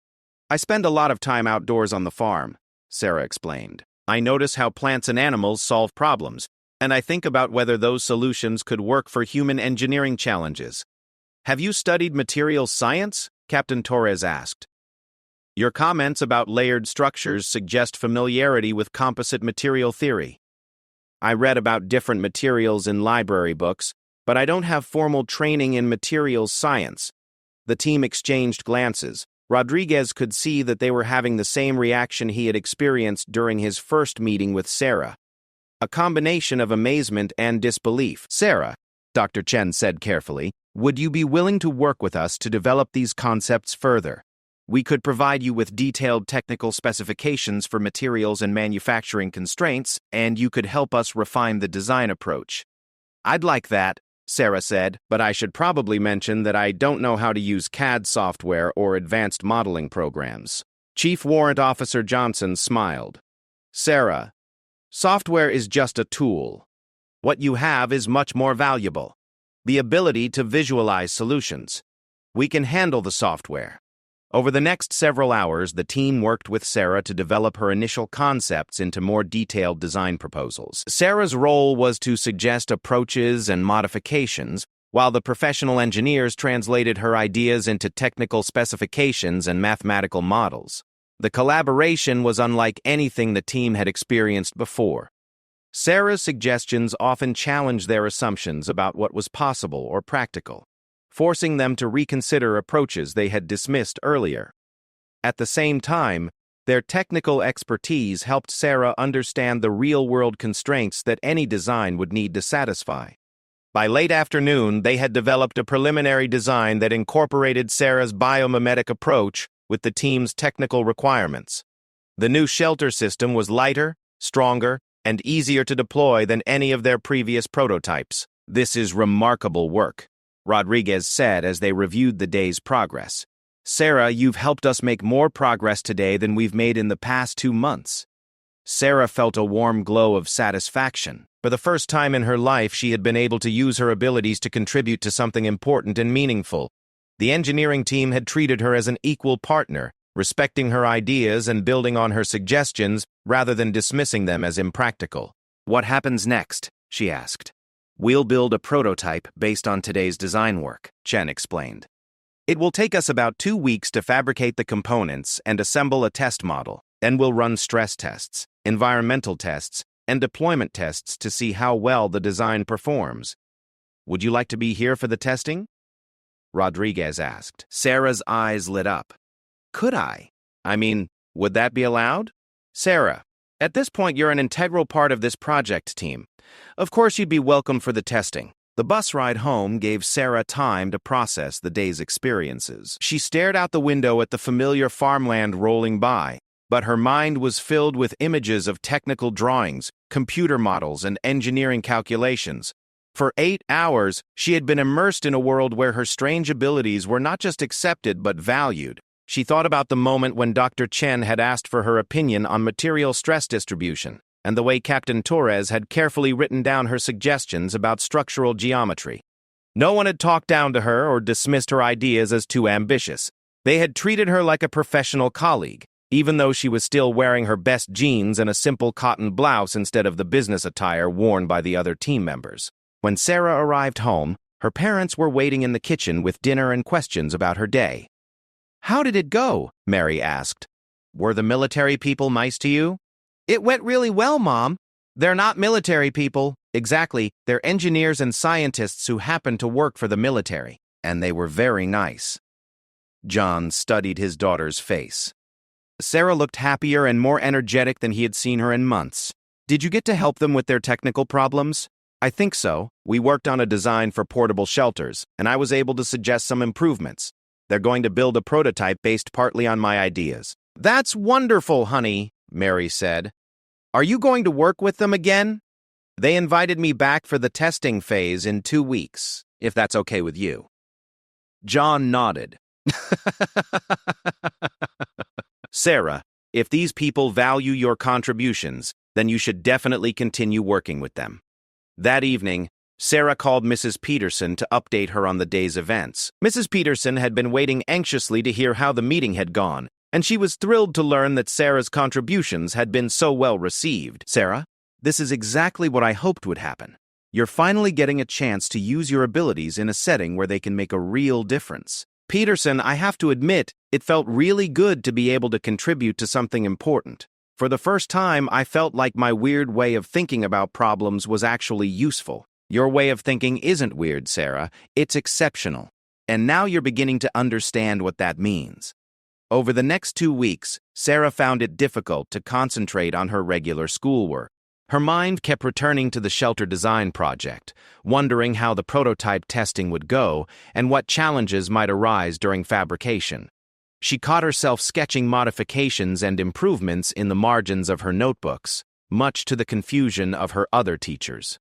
I spend a lot of time outdoors on the farm, Sarah explained. I notice how plants and animals solve problems, and I think about whether those solutions could work for human engineering challenges. Have you studied materials science? Captain Torres asked. Your comments about layered structures suggest familiarity with composite material theory. I read about different materials in library books, but I don't have formal training in materials science. The team exchanged glances. Rodriguez could see that they were having the same reaction he had experienced during his first meeting with Sarah. A combination of amazement and disbelief. Sarah, Dr. Chen said carefully, Would you be willing to work with us to develop these concepts further? We could provide you with detailed technical specifications for materials and manufacturing constraints, and you could help us refine the design approach. I'd like that, Sarah said, but I should probably mention that I don't know how to use CAD software or advanced modeling programs. Chief Warrant Officer Johnson smiled. Sarah, software is just a tool. What you have is much more valuable. The ability to visualize solutions. We can handle the software. Over the next several hours, the team worked with Sarah to develop her initial concepts into more detailed design proposals. Sarah's role was to suggest approaches and modifications, while the professional engineers translated her ideas into technical specifications and mathematical models. The collaboration was unlike anything the team had experienced before. Sarah's suggestions often challenged their assumptions about what was possible or practical, forcing them to reconsider approaches they had dismissed earlier. At the same time, their technical expertise helped Sarah understand the real-world constraints that any design would need to satisfy. By late afternoon, they had developed a preliminary design that incorporated Sarah's biomimetic approach with the team's technical requirements. The new shelter system was lighter, stronger, and easier to deploy than any of their previous prototypes. This is remarkable work, Rodriguez said as they reviewed the day's progress. Sarah, you've helped us make more progress today than we've made in the past 2 months. Sarah felt a warm glow of satisfaction. For the first time in her life, she had been able to use her abilities to contribute to something important and meaningful. The engineering team had treated her as an equal partner, respecting her ideas and building on her suggestions rather than dismissing them as impractical. What happens next? She asked. We'll build a prototype based on today's design work, Chen explained. It will take us about 2 weeks to fabricate the components and assemble a test model. Then we'll run stress tests, environmental tests, and deployment tests to see how well the design performs. Would you like to be here for the testing? Rodriguez asked. Sarah's eyes lit up. Could I? I mean, would that be allowed? Sarah, at this point you're an integral part of this project team. Of course you'd be welcome for the testing. The bus ride home gave Sarah time to process the day's experiences. She stared out the window at the familiar farmland rolling by, but her mind was filled with images of technical drawings, computer models, and engineering calculations. For 8 hours, she had been immersed in a world where her strange abilities were not just accepted but valued. She thought about the moment when Dr. Chen had asked for her opinion on material stress distribution, and the way Captain Torres had carefully written down her suggestions about structural geometry. No one had talked down to her or dismissed her ideas as too ambitious. They had treated her like a professional colleague, even though she was still wearing her best jeans and a simple cotton blouse instead of the business attire worn by the other team members. When Sarah arrived home, her parents were waiting in the kitchen with dinner and questions about her day. How did it go? Mary asked. Were the military people nice to you? It went really well, Mom. They're not military people. Exactly, they're engineers and scientists who happen to work for the military. And they were very nice. John studied his daughter's face. Sarah looked happier and more energetic than he had seen her in months. Did you get to help them with their technical problems? I think so. We worked on a design for portable shelters, and I was able to suggest some improvements. They're going to build a prototype based partly on my ideas. That's wonderful, honey, Mary said. Are you going to work with them again? They invited me back for the testing phase in 2 weeks, if that's okay with you. John nodded. Sarah, if these people value your contributions, then you should definitely continue working with them. That evening, Sarah called Mrs. Peterson to update her on the day's events. Mrs. Peterson had been waiting anxiously to hear how the meeting had gone, and she was thrilled to learn that Sarah's contributions had been so well received. Sarah, this is exactly what I hoped would happen. You're finally getting a chance to use your abilities in a setting where they can make a real difference. Peterson, I have to admit, it felt really good to be able to contribute to something important. For the first time, I felt like my weird way of thinking about problems was actually useful. Your way of thinking isn't weird, Sarah. It's exceptional. And now you're beginning to understand what that means. Over the next 2 weeks, Sarah found it difficult to concentrate on her regular schoolwork. Her mind kept returning to the shelter design project, wondering how the prototype testing would go and what challenges might arise during fabrication. She caught herself sketching modifications and improvements in the margins of her notebooks, much to the confusion of her other teachers.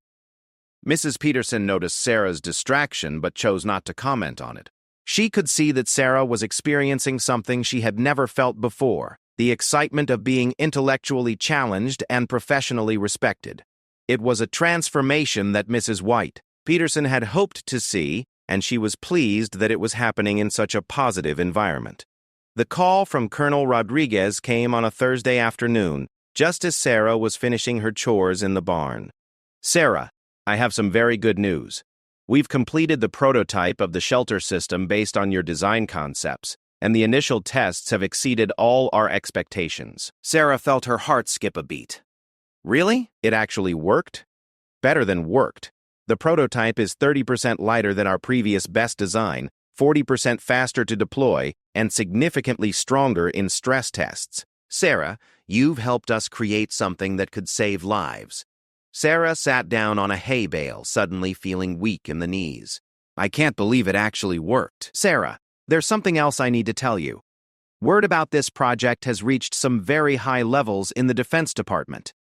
Mrs. Peterson noticed Sarah's distraction but chose not to comment on it. She could see that Sarah was experiencing something she had never felt before, the excitement of being intellectually challenged and professionally respected. It was a transformation that Mrs. White Peterson had hoped to see, and she was pleased that it was happening in such a positive environment. The call from Colonel Rodriguez came on a Thursday afternoon, just as Sarah was finishing her chores in the barn. "Sarah, I have some very good news. We've completed the prototype of the shelter system based on your design concepts, and the initial tests have exceeded all our expectations." Sarah felt her heart skip a beat. Really? It actually worked? Better than worked. The prototype is 30% lighter than our previous best design, 40% faster to deploy, and significantly stronger in stress tests. Sarah, you've helped us create something that could save lives. Sarah sat down on a hay bale, suddenly feeling weak in the knees. I can't believe it actually worked. Sarah, there's something else I need to tell you. Word about this project has reached some very high levels in the Defense Department.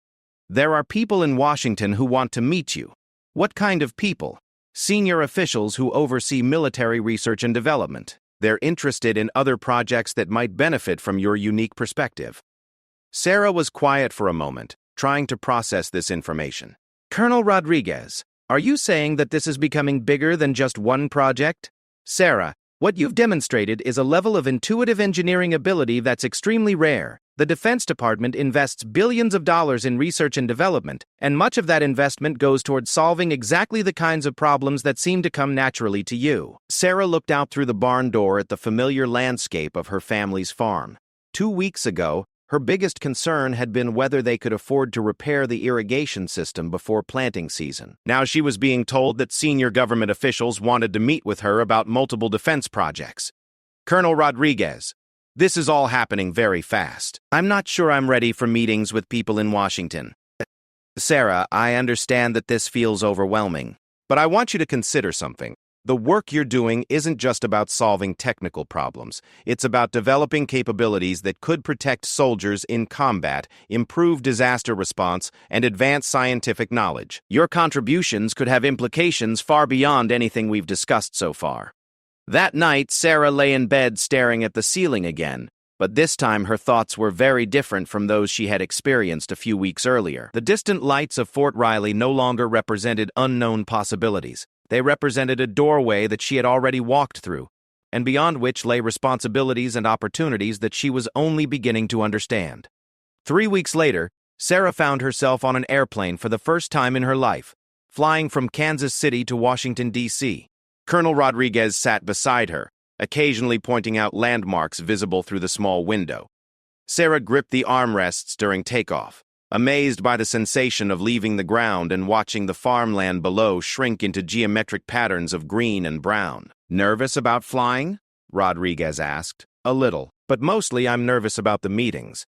There are people in Washington who want to meet you. What kind of people? Senior officials who oversee military research and development. They're interested in other projects that might benefit from your unique perspective. Sarah was quiet for a moment, trying to process this information. Colonel Rodriguez, are you saying that this is becoming bigger than just one project? Sarah, what you've demonstrated is a level of intuitive engineering ability that's extremely rare. The Defense Department invests billions of dollars in research and development, and much of that investment goes towards solving exactly the kinds of problems that seem to come naturally to you. Sarah looked out through the barn door at the familiar landscape of her family's farm. 2 weeks ago, her biggest concern had been whether they could afford to repair the irrigation system before planting season. Now she was being told that senior government officials wanted to meet with her about multiple defense projects. Colonel Rodriguez, this is all happening very fast. I'm not sure I'm ready for meetings with people in Washington. Sarah, I understand that this feels overwhelming, but I want you to consider something. The work you're doing isn't just about solving technical problems. It's about developing capabilities that could protect soldiers in combat, improve disaster response, and advance scientific knowledge. Your contributions could have implications far beyond anything we've discussed so far. That night, Sarah lay in bed staring at the ceiling again, but this time her thoughts were very different from those she had experienced a few weeks earlier. The distant lights of Fort Riley no longer represented unknown possibilities. They represented a doorway that she had already walked through, and beyond which lay responsibilities and opportunities that she was only beginning to understand. 3 weeks later, Sarah found herself on an airplane for the first time in her life, flying from Kansas City to Washington, D.C. Colonel Rodriguez sat beside her, occasionally pointing out landmarks visible through the small window. Sarah gripped the armrests during takeoff, amazed by the sensation of leaving the ground and watching the farmland below shrink into geometric patterns of green and brown. Nervous about flying? Rodriguez asked. A little, but mostly I'm nervous about the meetings.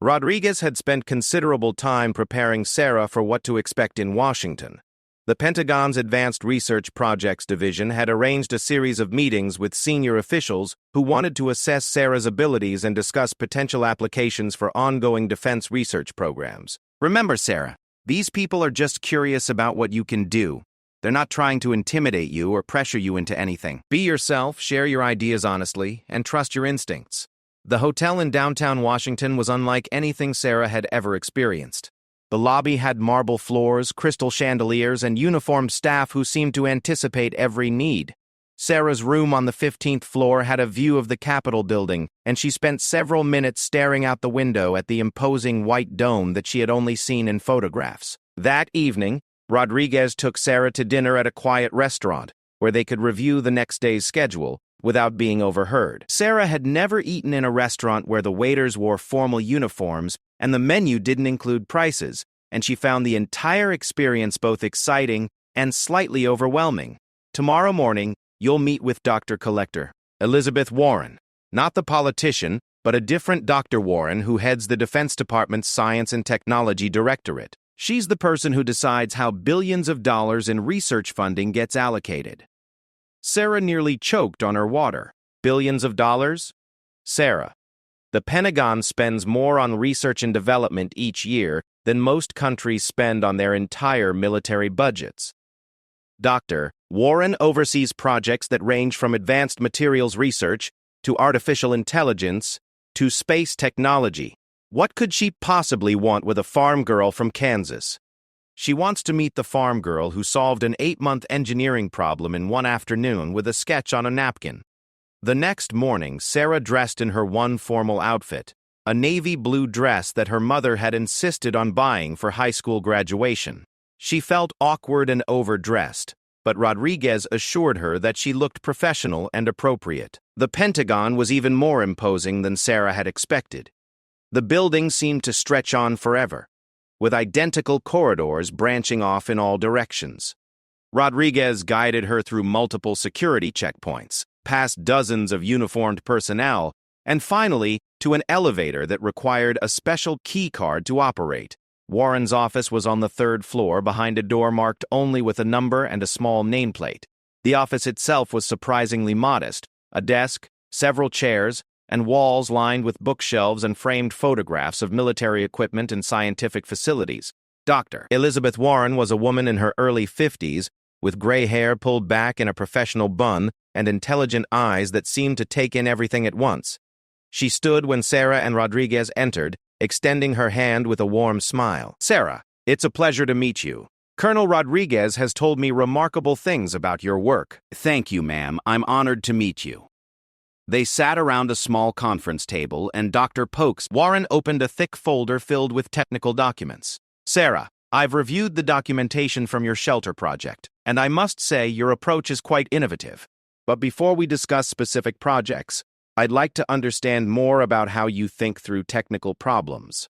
Rodriguez had spent considerable time preparing Sarah for what to expect in Washington. The Pentagon's Advanced Research Projects Division had arranged a series of meetings with senior officials who wanted to assess Sarah's abilities and discuss potential applications for ongoing defense research programs. Remember, Sarah, these people are just curious about what you can do. They're not trying to intimidate you or pressure you into anything. Be yourself, share your ideas honestly, and trust your instincts. The hotel in downtown Washington was unlike anything Sarah had ever experienced. The lobby had marble floors, crystal chandeliers, and uniformed staff who seemed to anticipate every need. Sarah's room on the 15th floor had a view of the Capitol building, and she spent several minutes staring out the window at the imposing white dome that she had only seen in photographs. That evening, Rodriguez took Sarah to dinner at a quiet restaurant, where they could review the next day's schedule without being overheard. Sarah had never eaten in a restaurant where the waiters wore formal uniforms and the menu didn't include prices, and she found the entire experience both exciting and slightly overwhelming. Tomorrow morning, you'll meet with Dr. Collector, Elizabeth Warren, not the politician, but a different Dr. Warren who heads the Defense Department's Science and Technology Directorate. She's the person who decides how billions of dollars in research funding gets allocated. Sarah nearly choked on her water. Billions of dollars? Sarah, the Pentagon spends more on research and development each year than most countries spend on their entire military budgets. Dr. Warren oversees projects that range from advanced materials research to artificial intelligence to space technology. What could she possibly want with a farm girl from Kansas? She wants to meet the farm girl who solved an 8-month engineering problem in one afternoon with a sketch on a napkin. The next morning, Sarah dressed in her one formal outfit, a navy blue dress that her mother had insisted on buying for high school graduation. She felt awkward and overdressed, but Rodriguez assured her that she looked professional and appropriate. The Pentagon was even more imposing than Sarah had expected. The building seemed to stretch on forever, with identical corridors branching off in all directions. Rodriguez guided her through multiple security checkpoints, past dozens of uniformed personnel, and finally to an elevator that required a special key card to operate. Warren's office was on the 3rd floor behind a door marked only with a number and a small nameplate. The office itself was surprisingly modest: a desk, several chairs, and walls lined with bookshelves and framed photographs of military equipment and scientific facilities. Dr. Elizabeth Warren was a woman in her early 50s, with gray hair pulled back in a professional bun and intelligent eyes that seemed to take in everything at once. She stood when Sarah and Rodriguez entered, extending her hand with a warm smile. "Sarah, it's a pleasure to meet you. Colonel Rodriguez has told me remarkable things about your work." "Thank you, ma'am. I'm honored to meet you." They sat around a small conference table, and Dr. Pokes Warren opened a thick folder filled with technical documents. "Sarah, I've reviewed the documentation from your shelter project, and I must say your approach is quite innovative. But before we discuss specific projects, I'd like to understand more about how you think through technical problems."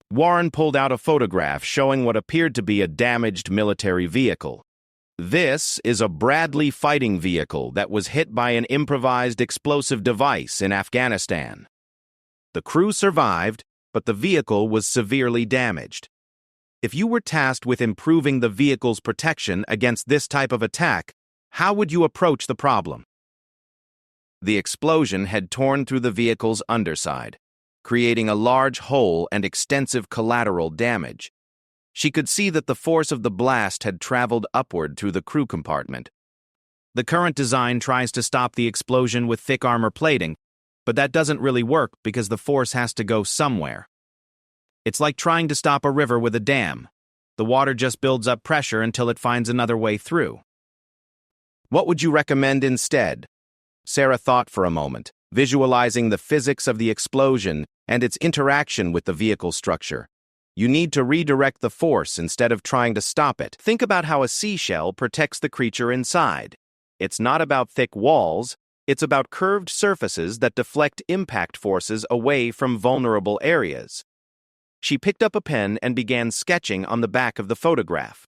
Warren pulled out a photograph showing what appeared to be a damaged military vehicle. "This is a Bradley fighting vehicle that was hit by an improvised explosive device in Afghanistan. The crew survived, but the vehicle was severely damaged. If you were tasked with improving the vehicle's protection against this type of attack, how would you approach the problem?" The explosion had torn through the vehicle's underside, creating a large hole and extensive collateral damage. She could see that the force of the blast had traveled upward through the crew compartment. The current design tries to stop the explosion with thick armor plating, but that doesn't really work because the force has to go somewhere. It's like trying to stop a river with a dam. The water just builds up pressure until it finds another way through. "What would you recommend instead?" Sarah thought for a moment, visualizing the physics of the explosion and its interaction with the vehicle structure. "You need to redirect the force instead of trying to stop it. Think about how a seashell protects the creature inside. It's not about thick walls, it's about curved surfaces that deflect impact forces away from vulnerable areas." She picked up a pen and began sketching on the back of the photograph.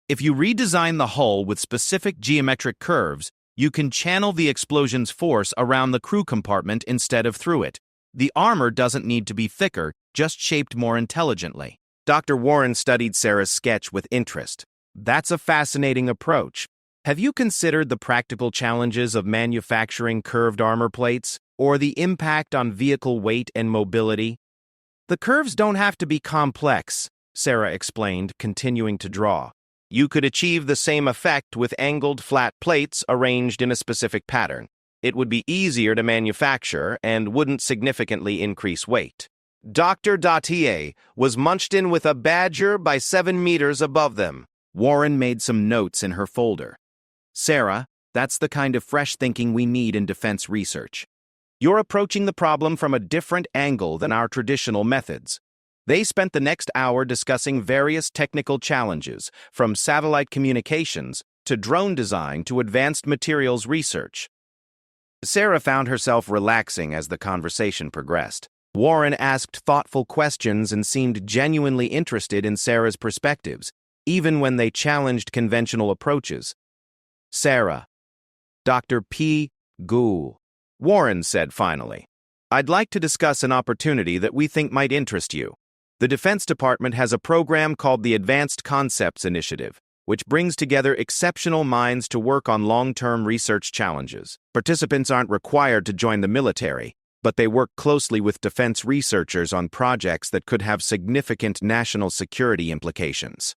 "If you redesign the hull with specific geometric curves, you can channel the explosion's force around the crew compartment instead of through it. The armor doesn't need to be thicker, just shaped more intelligently." Dr. Warren studied Sarah's sketch with interest. "That's a fascinating approach. Have you considered the practical challenges of manufacturing curved armor plates, or the impact on vehicle weight and mobility?" "The curves don't have to be complex," Sarah explained, continuing to draw. "You could achieve the same effect with angled flat plates arranged in a specific pattern. It would be easier to manufacture and wouldn't significantly increase weight." Dr. Dautier was munched in with a badger by 7 meters above them. Warren made some notes in her folder. "Sarah, that's the kind of fresh thinking we need in defense research. You're approaching the problem from a different angle than our traditional methods." They spent the next hour discussing various technical challenges, from satellite communications to drone design to advanced materials research. Sarah found herself relaxing as the conversation progressed. Warren asked thoughtful questions and seemed genuinely interested in Sarah's perspectives, even when they challenged conventional approaches. "Sarah, Dr. P. Gould," Warren said finally, "I'd like to discuss an opportunity that we think might interest you. The Defense Department has a program called the Advanced Concepts Initiative, which brings together exceptional minds to work on long-term research challenges. Participants aren't required to join the military, but they work closely with defense researchers on projects that could have significant national security implications.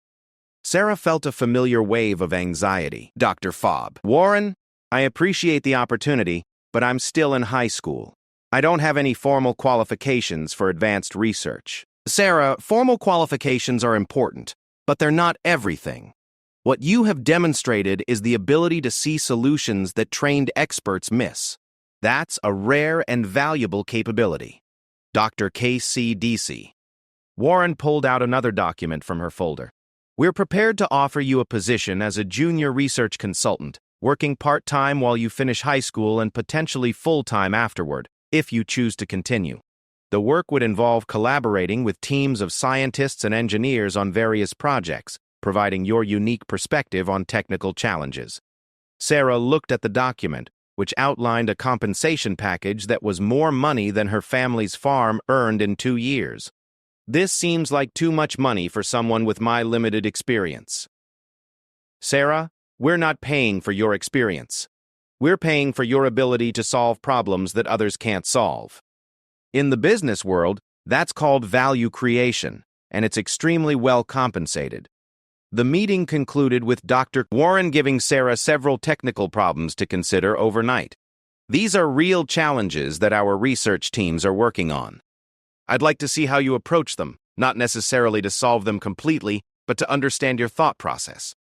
Sarah felt a familiar wave of anxiety. Dr. Fobb. Warren, I appreciate the opportunity, but I'm still in high school. I don't have any formal qualifications for advanced research. Sarah, formal qualifications are important, but they're not everything. What you have demonstrated is the ability to see solutions that trained experts miss. That's a rare and valuable capability. Dr. K.C. Deasy. Warren pulled out another document from her folder. We're prepared to offer you a position as a junior research consultant, working part-time while you finish high school and potentially full-time afterward, if you choose to continue. The work would involve collaborating with teams of scientists and engineers on various projects, providing your unique perspective on technical challenges. Sarah looked at the document, which outlined a compensation package that was more money than her family's farm earned in 2 years. This seems like too much money for someone with my limited experience. Sarah, we're not paying for your experience. We're paying for your ability to solve problems that others can't solve. In the business world, that's called value creation, and it's extremely well compensated. The meeting concluded with Dr. Warren giving Sarah several technical problems to consider overnight. These are real challenges that our research teams are working on. I'd like to see how you approach them, not necessarily to solve them completely, but to understand your thought process.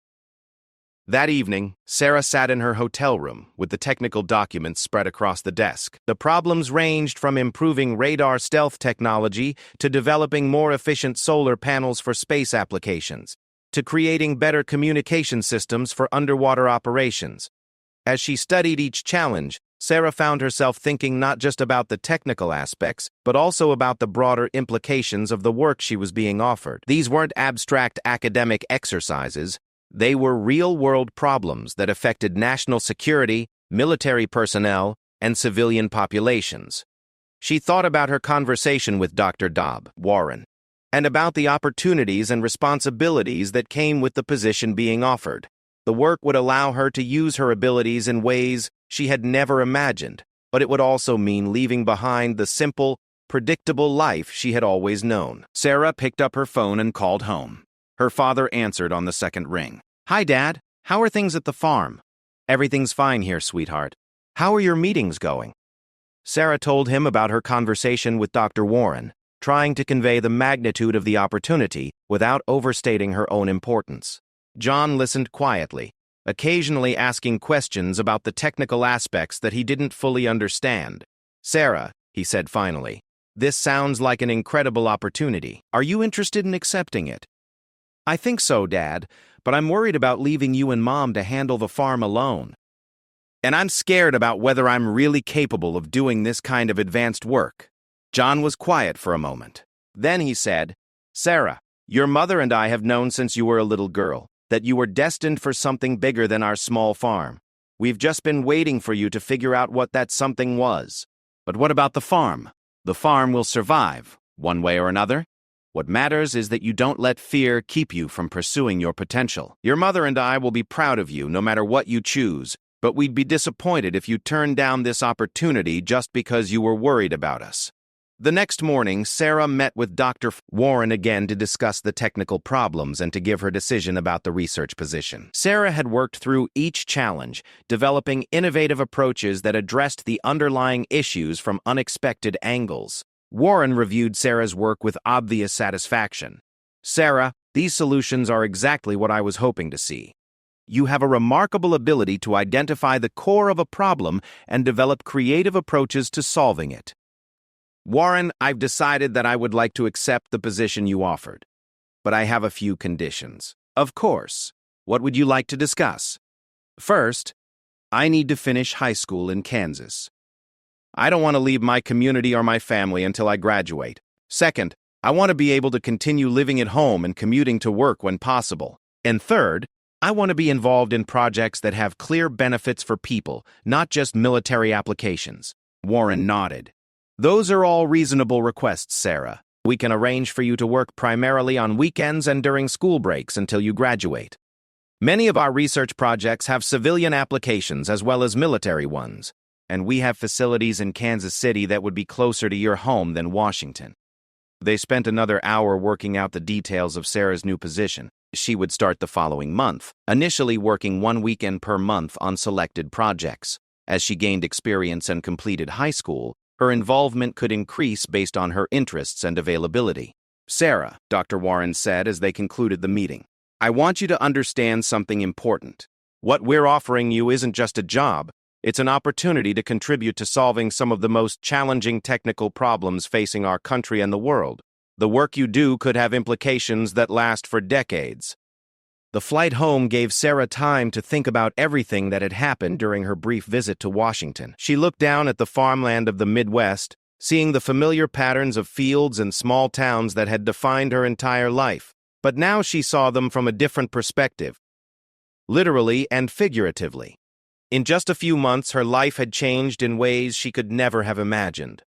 That evening, Sarah sat in her hotel room with the technical documents spread across the desk. The problems ranged from improving radar stealth technology to developing more efficient solar panels for space applications, to creating better communication systems for underwater operations. As she studied each challenge, Sarah found herself thinking not just about the technical aspects, but also about the broader implications of the work she was being offered. These weren't abstract academic exercises. They were real-world problems that affected national security, military personnel, and civilian populations. She thought about her conversation with Dr. Warren, and about the opportunities and responsibilities that came with the position being offered. The work would allow her to use her abilities in ways she had never imagined, but it would also mean leaving behind the simple, predictable life she had always known. Sarah picked up her phone and called home. Her father answered on the second ring. Hi, Dad. How are things at the farm? Everything's fine here, sweetheart. How are your meetings going? Sarah told him about her conversation with Dr. Warren, trying to convey the magnitude of the opportunity without overstating her own importance. John listened quietly, occasionally asking questions about the technical aspects that he didn't fully understand. Sarah, he said finally, this sounds like an incredible opportunity. Are you interested in accepting it? I think so, Dad, but I'm worried about leaving you and Mom to handle the farm alone. And I'm scared about whether I'm really capable of doing this kind of advanced work. John was quiet for a moment. Then he said, Sarah, your mother and I have known since you were a little girl that you were destined for something bigger than our small farm. We've just been waiting for you to figure out what that something was. But what about the farm? The farm will survive, one way or another. What matters is that you don't let fear keep you from pursuing your potential. Your mother and I will be proud of you no matter what you choose, but we'd be disappointed if you turned down this opportunity just because you were worried about us. The next morning, Sarah met with Dr. Warren again to discuss the technical problems and to give her decision about the research position. Sarah had worked through each challenge, developing innovative approaches that addressed the underlying issues from unexpected angles. Warren reviewed Sarah's work with obvious satisfaction. Sarah, these solutions are exactly what I was hoping to see. You have a remarkable ability to identify the core of a problem and develop creative approaches to solving it. Warren, I've decided that I would like to accept the position you offered, but I have a few conditions. Of course. What would you like to discuss? First, I need to finish high school in Kansas. I don't want to leave my community or my family until I graduate. Second, I want to be able to continue living at home and commuting to work when possible. And third, I want to be involved in projects that have clear benefits for people, not just military applications. Warren nodded. Those are all reasonable requests, Sarah. We can arrange for you to work primarily on weekends and during school breaks until you graduate. Many of our research projects have civilian applications as well as military ones, and we have facilities in Kansas City that would be closer to your home than Washington. They spent another hour working out the details of Sarah's new position. She would start the following month, initially working 1 weekend per month on selected projects. As she gained experience and completed high school, her involvement could increase based on her interests and availability. Sarah, Dr. Warren said as they concluded the meeting, I want you to understand something important. What we're offering you isn't just a job. It's an opportunity to contribute to solving some of the most challenging technical problems facing our country and the world. The work you do could have implications that last for decades. The flight home gave Sarah time to think about everything that had happened during her brief visit to Washington. She looked down at the farmland of the Midwest, seeing the familiar patterns of fields and small towns that had defined her entire life. But now she saw them from a different perspective, literally and figuratively. In just a few months, her life had changed in ways she could never have imagined.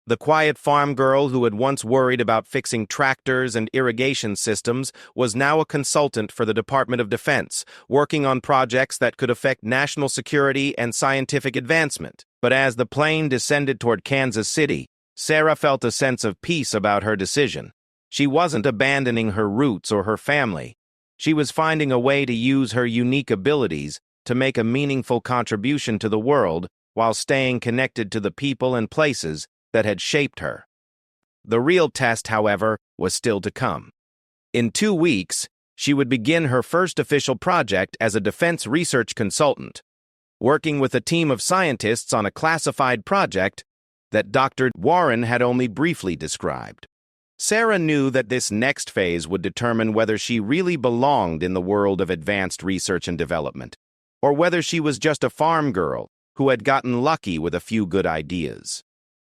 The quiet farm girl who had once worried about fixing tractors and irrigation systems was now a consultant for the Department of Defense, working on projects that could affect national security and scientific advancement. But as the plane descended toward Kansas City, Sarah felt a sense of peace about her decision. She wasn't abandoning her roots or her family. She was finding a way to use her unique abilities to make a meaningful contribution to the world while staying connected to the people and places that had shaped her. The real test, however, was still to come. In 2 weeks, she would begin her first official project as a defense research consultant, working with a team of scientists on a classified project that Dr. Warren had only briefly described. Sarah knew that this next phase would determine whether she really belonged in the world of advanced research and development, or whether she was just a farm girl who had gotten lucky with a few good ideas.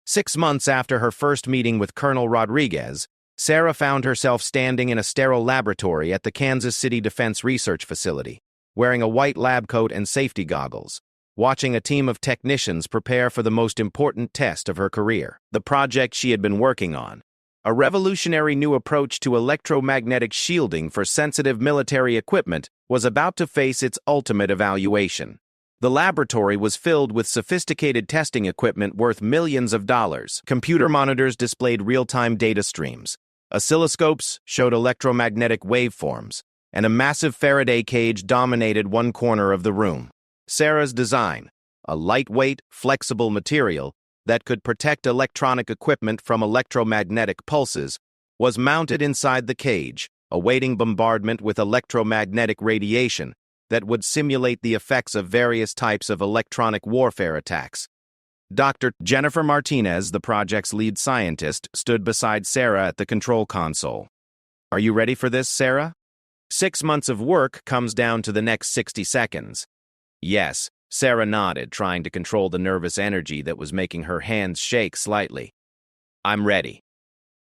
6 months after her first meeting with Colonel Rodriguez, Sarah found herself standing in a sterile laboratory at the Kansas City Defense Research Facility, wearing a white lab coat and safety goggles, watching a team of technicians prepare for the most important test of her career, the project she had been working on. A revolutionary new approach to electromagnetic shielding for sensitive military equipment was about to face its ultimate evaluation. The laboratory was filled with sophisticated testing equipment worth millions of dollars. Computer monitors displayed real-time data streams. Oscilloscopes showed electromagnetic waveforms, and a massive Faraday cage dominated one corner of the room. Sarah's design, a lightweight, flexible material that could protect electronic equipment from electromagnetic pulses, was mounted inside the cage, awaiting bombardment with electromagnetic radiation that would simulate the effects of various types of electronic warfare attacks. Dr. Jennifer Martinez, the project's lead scientist, stood beside Sarah at the control console. Are you ready for this, Sarah? 6 months of work comes down to the next 60 seconds. Yes, Sarah nodded, trying to control the nervous energy that was making her hands shake slightly. I'm ready.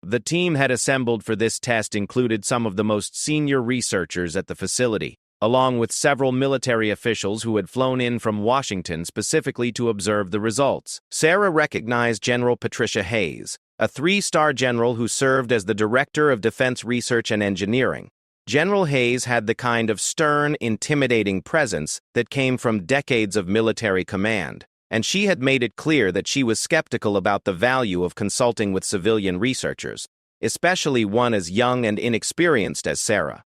The team had assembled for this test included some of the most senior researchers at the facility, along with several military officials who had flown in from Washington specifically to observe the results. Sarah recognized General Patricia Hayes, a 3-star general who served as the Director of Defense Research and Engineering. General Hayes had the kind of stern, intimidating presence that came from decades of military command, and she had made it clear that she was skeptical about the value of consulting with civilian researchers, especially one as young and inexperienced as Sarah.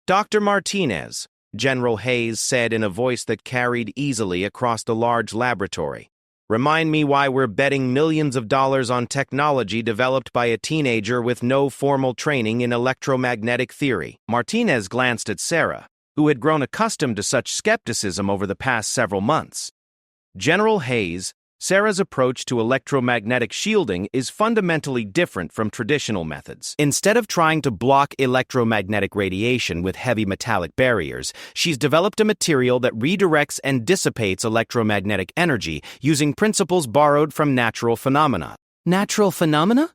Dr. Martinez, General Hayes said in a voice that carried easily across the large laboratory, remind me why we're betting millions of dollars on technology developed by a teenager with no formal training in electromagnetic theory. Martinez glanced at Sarah, who had grown accustomed to such skepticism over the past several months. General Hayes, Sarah's approach to electromagnetic shielding is fundamentally different from traditional methods. Instead of trying to block electromagnetic radiation with heavy metallic barriers, she's developed a material that redirects and dissipates electromagnetic energy using principles borrowed from natural phenomena. Natural phenomena?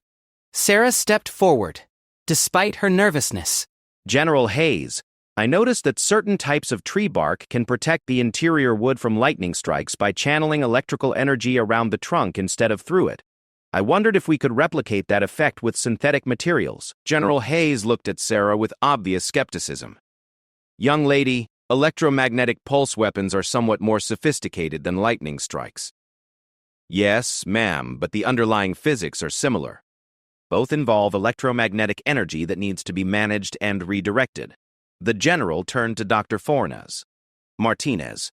Sarah stepped forward, despite her nervousness. General Hayes, I noticed that certain types of tree bark can protect the interior wood from lightning strikes by channeling electrical energy around the trunk instead of through it. I wondered if we could replicate that effect with synthetic materials. General Hayes looked at Sarah with obvious skepticism. Young lady, electromagnetic pulse weapons are somewhat more sophisticated than lightning strikes. Yes, ma'am, but the underlying physics are similar. Both involve electromagnetic energy that needs to be managed and redirected. The general turned to Dr. Martinez.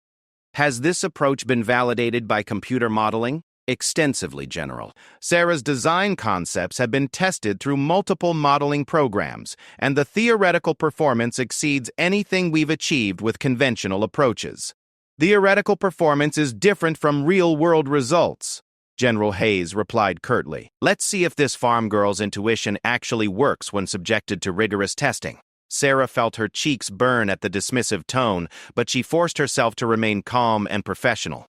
Has this approach been validated by computer modeling? Extensively, General. Sarah's design concepts have been tested through multiple modeling programs, and the theoretical performance exceeds anything we've achieved with conventional approaches. Theoretical performance is different from real-world results, General Hayes replied curtly. Let's see if this farm girl's intuition actually works when subjected to rigorous testing. Sarah felt her cheeks burn at the dismissive tone, but she forced herself to remain calm and professional.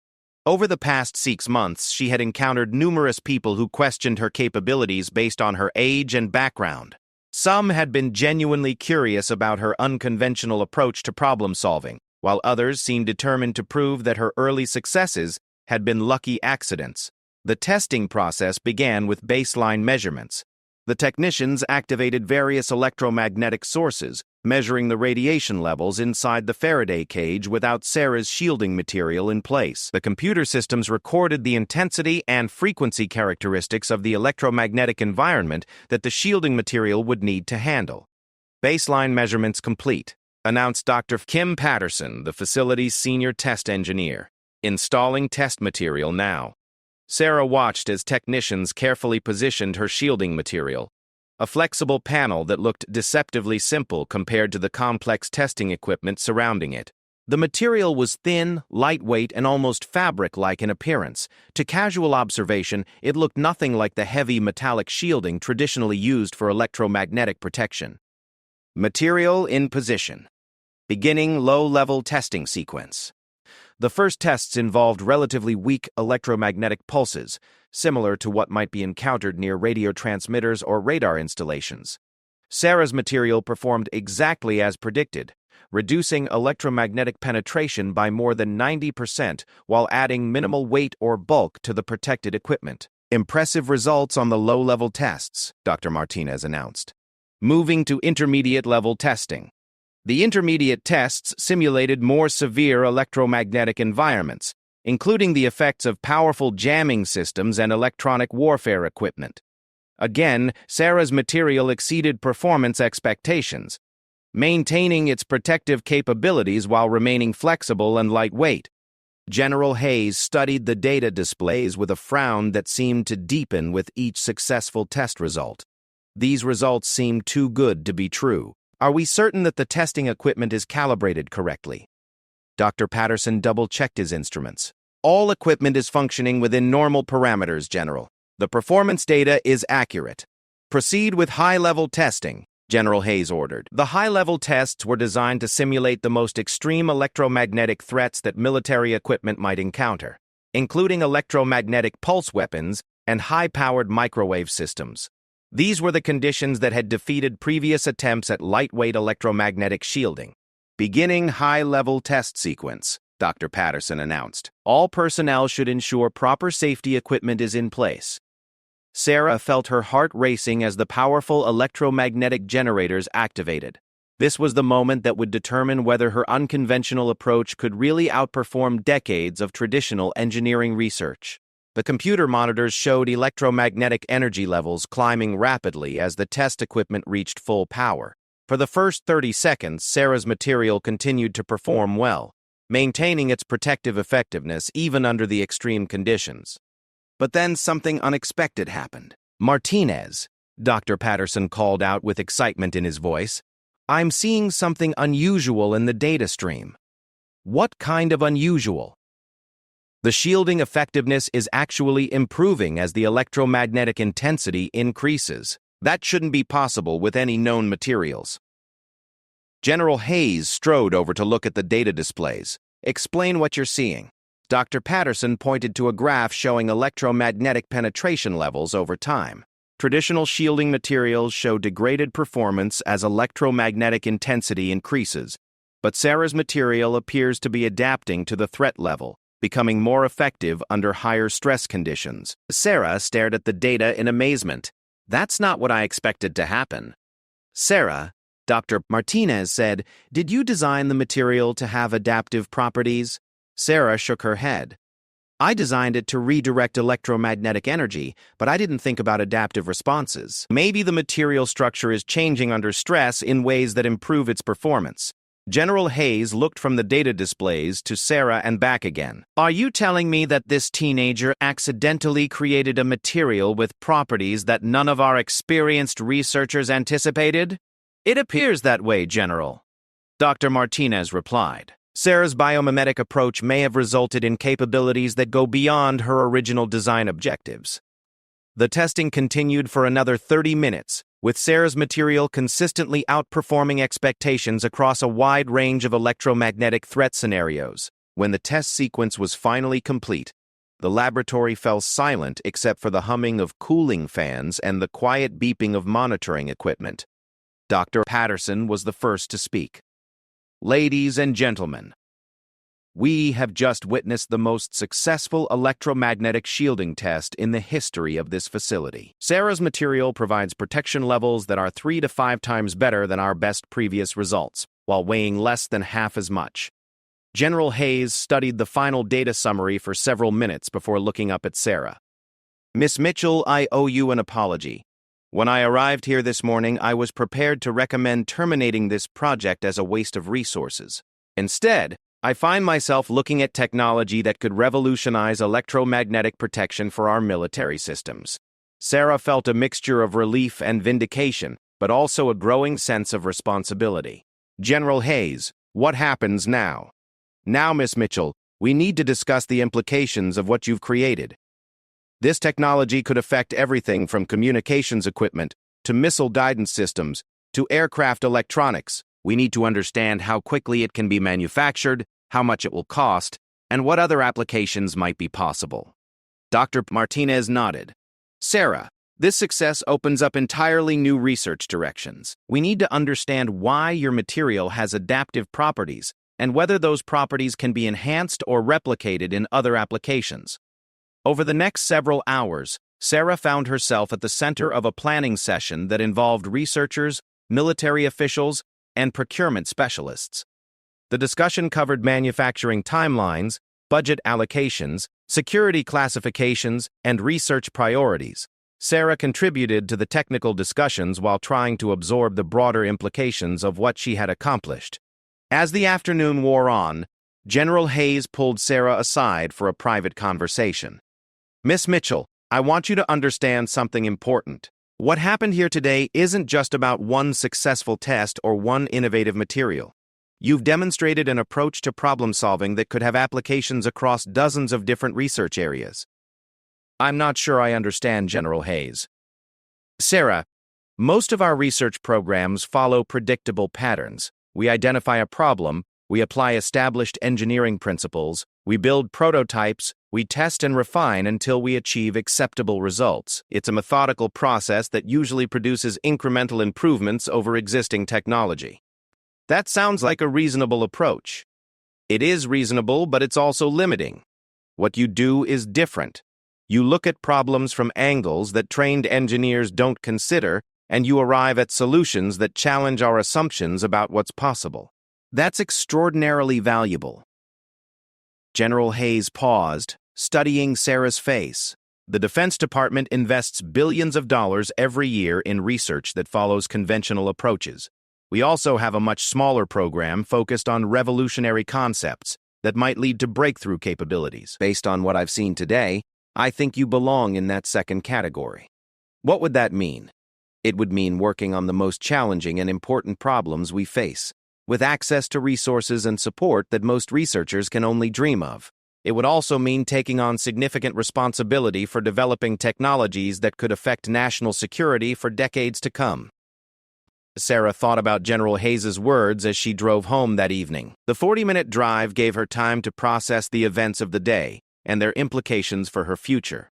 Over the past 6 months, she had encountered numerous people who questioned her capabilities based on her age and background. Some had been genuinely curious about her unconventional approach to problem-solving, while others seemed determined to prove that her early successes had been lucky accidents. The testing process began with baseline measurements. The technicians activated various electromagnetic sources, measuring the radiation levels inside the Faraday cage without Sarah's shielding material in place. The computer systems recorded the intensity and frequency characteristics of the electromagnetic environment that the shielding material would need to handle. Baseline measurements complete, announced Dr. Kim Patterson, the facility's senior test engineer. Installing test material now. Sarah watched as technicians carefully positioned her shielding material, a flexible panel that looked deceptively simple compared to the complex testing equipment surrounding it. The material was thin, lightweight, and almost fabric-like in appearance. To casual observation, it looked nothing like the heavy metallic shielding traditionally used for electromagnetic protection. Material in position. Beginning low-level testing sequence. The first tests involved relatively weak electromagnetic pulses, similar to what might be encountered near radio transmitters or radar installations. Sarah's material performed exactly as predicted, reducing electromagnetic penetration by more than 90% while adding minimal weight or bulk to the protected equipment. Impressive results on the low-level tests, Dr. Martinez announced. Moving to intermediate-level testing. The intermediate tests simulated more severe electromagnetic environments, including the effects of powerful jamming systems and electronic warfare equipment. Again, Sarah's material exceeded performance expectations, maintaining its protective capabilities while remaining flexible and lightweight. General Hayes studied the data displays with a frown that seemed to deepen with each successful test result. These results seemed too good to be true. Are we certain that the testing equipment is calibrated correctly? Dr. Patterson double-checked his instruments. All equipment is functioning within normal parameters, General. The performance data is accurate. Proceed with high-level testing, General Hayes ordered. The high-level tests were designed to simulate the most extreme electromagnetic threats that military equipment might encounter, including electromagnetic pulse weapons and high-powered microwave systems. These were the conditions that had defeated previous attempts at lightweight electromagnetic shielding. Beginning high-level test sequence, Dr. Patterson announced. All personnel should ensure proper safety equipment is in place. Sarah felt her heart racing as the powerful electromagnetic generators activated. This was the moment that would determine whether her unconventional approach could really outperform decades of traditional engineering research. The computer monitors showed electromagnetic energy levels climbing rapidly as the test equipment reached full power. For the first 30 seconds, Sarah's material continued to perform well, maintaining its protective effectiveness even under the extreme conditions. But then something unexpected happened. Martinez, Dr. Patterson called out with excitement in his voice. I'm seeing something unusual in the data stream. What kind of unusual? The shielding effectiveness is actually improving as the electromagnetic intensity increases. That shouldn't be possible with any known materials. General Hayes strode over to look at the data displays. Explain what you're seeing. Dr. Patterson pointed to a graph showing electromagnetic penetration levels over time. Traditional shielding materials show degraded performance as electromagnetic intensity increases, but Sarah's material appears to be adapting to the threat level. becoming more effective under higher stress conditions. Sarah stared at the data in amazement. That's not what I expected to happen. Sarah, Dr. Martinez said, "Did you design the material to have adaptive properties?" Sarah shook her head. "I designed it to redirect electromagnetic energy, but I didn't think about adaptive responses. Maybe the material structure is changing under stress in ways that improve its performance." General Hayes looked from the data displays to Sarah and back again. "Are you telling me that this teenager accidentally created a material with properties that none of our experienced researchers anticipated?" "It appears that way, General," Dr. Martinez replied. Sarah's biomimetic approach may have resulted in capabilities that go beyond her original design objectives. The testing continued for another 30 minutes, with Sarah's material consistently outperforming expectations across a wide range of electromagnetic threat scenarios. When the test sequence was finally complete, the laboratory fell silent except for the humming of cooling fans and the quiet beeping of monitoring equipment. Dr. Patterson was the first to speak. "Ladies and gentlemen, we have just witnessed the most successful electromagnetic shielding test in the history of this facility. Sarah's material provides protection levels that are 3 to 5 times better than our best previous results, while weighing less than half as much." General Hayes studied the final data summary for several minutes before looking up at Sarah. "Miss Mitchell, I owe you an apology. When I arrived here this morning, I was prepared to recommend terminating this project as a waste of resources. Instead, I find myself looking at technology that could revolutionize electromagnetic protection for our military systems." Sarah felt a mixture of relief and vindication, but also a growing sense of responsibility. "General Hayes, what happens now?" "Now, Miss Mitchell, we need to discuss the implications of what you've created. This technology could affect everything from communications equipment to missile guidance systems to aircraft electronics. We need to understand how quickly it can be manufactured, how much it will cost, and what other applications might be possible." Dr. Martinez nodded. "Sarah, this success opens up entirely new research directions. We need to understand why your material has adaptive properties and whether those properties can be enhanced or replicated in other applications." Over the next several hours, Sarah found herself at the center of a planning session that involved researchers, military officials, and procurement specialists. The discussion covered manufacturing timelines, budget allocations, security classifications, and research priorities. Sarah contributed to the technical discussions while trying to absorb the broader implications of what she had accomplished. As the afternoon wore on, General Hayes pulled Sarah aside for a private conversation. "Miss Mitchell, I want you to understand something important. What happened here today isn't just about one successful test or one innovative material. You've demonstrated an approach to problem solving that could have applications across dozens of different research areas." "I'm not sure I understand, General Hayes." "Sarah, most of our research programs follow predictable patterns. We identify a problem, we apply established engineering principles, we build prototypes, we test and refine until we achieve acceptable results. It's a methodical process that usually produces incremental improvements over existing technology." "That sounds like a reasonable approach." "It is reasonable, but it's also limiting. What you do is different. You look at problems from angles that trained engineers don't consider, and you arrive at solutions that challenge our assumptions about what's possible. That's extraordinarily valuable." General Hayes paused, studying Sarah's face. The Defense Department invests billions of dollars every year in research that follows conventional approaches. We also have a much smaller program focused on revolutionary concepts that might lead to breakthrough capabilities. Based on what I've seen today, I think you belong in that second category. What would that mean? It would mean working on the most challenging and important problems we face, with access to resources and support that most researchers can only dream of. It would also mean taking on significant responsibility for developing technologies that could affect national security for decades to come. Sarah thought about General Hayes's words as she drove home that evening. The 40-minute drive gave her time to process the events of the day and their implications for her future.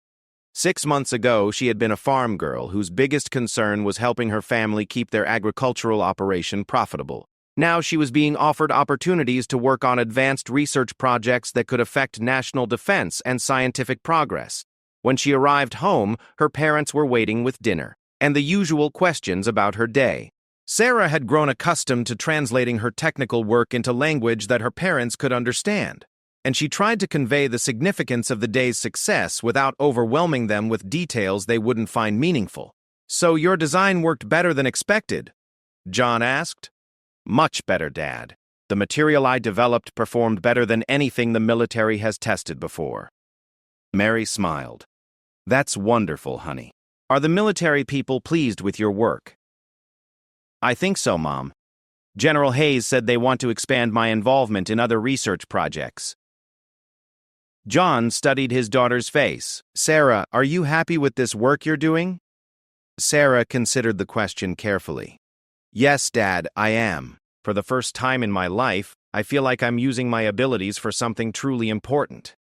6 months ago, she had been a farm girl whose biggest concern was helping her family keep their agricultural operation profitable. Now she was being offered opportunities to work on advanced research projects that could affect national defense and scientific progress. When she arrived home, her parents were waiting with dinner and the usual questions about her day. Sarah had grown accustomed to translating her technical work into language that her parents could understand, and she tried to convey the significance of the day's success without overwhelming them with details they wouldn't find meaningful. "So your design worked better than expected?" John asked. "Much better, Dad. The material I developed performed better than anything the military has tested before." Mary smiled. "That's wonderful, honey. Are the military people pleased with your work?" "I think so, Mom. General Hayes said they want to expand my involvement in other research projects." John studied his daughter's face. "Sarah, are you happy with this work you're doing?" Sarah considered the question carefully. "Yes, Dad, I am. For the first time in my life, I feel like I'm using my abilities for something truly important.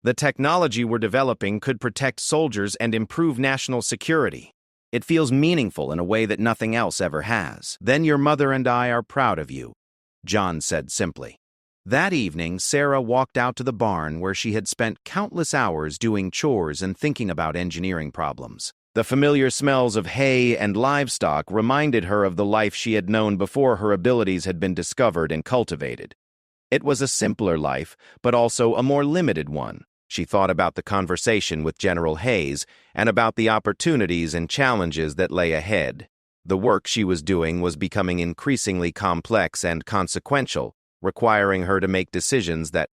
The technology we're developing could protect soldiers and improve national security. It feels meaningful in a way that nothing else ever has." "Then your mother and I are proud of you," John said simply. That evening, Sarah walked out to the barn where she had spent countless hours doing chores and thinking about engineering problems. The familiar smells of hay and livestock reminded her of the life she had known before her abilities had been discovered and cultivated. It was a simpler life, but also a more limited one. She thought about the conversation with General Hayes and about the opportunities and challenges that lay ahead. The work she was doing was becoming increasingly complex and consequential, requiring her to make decisions that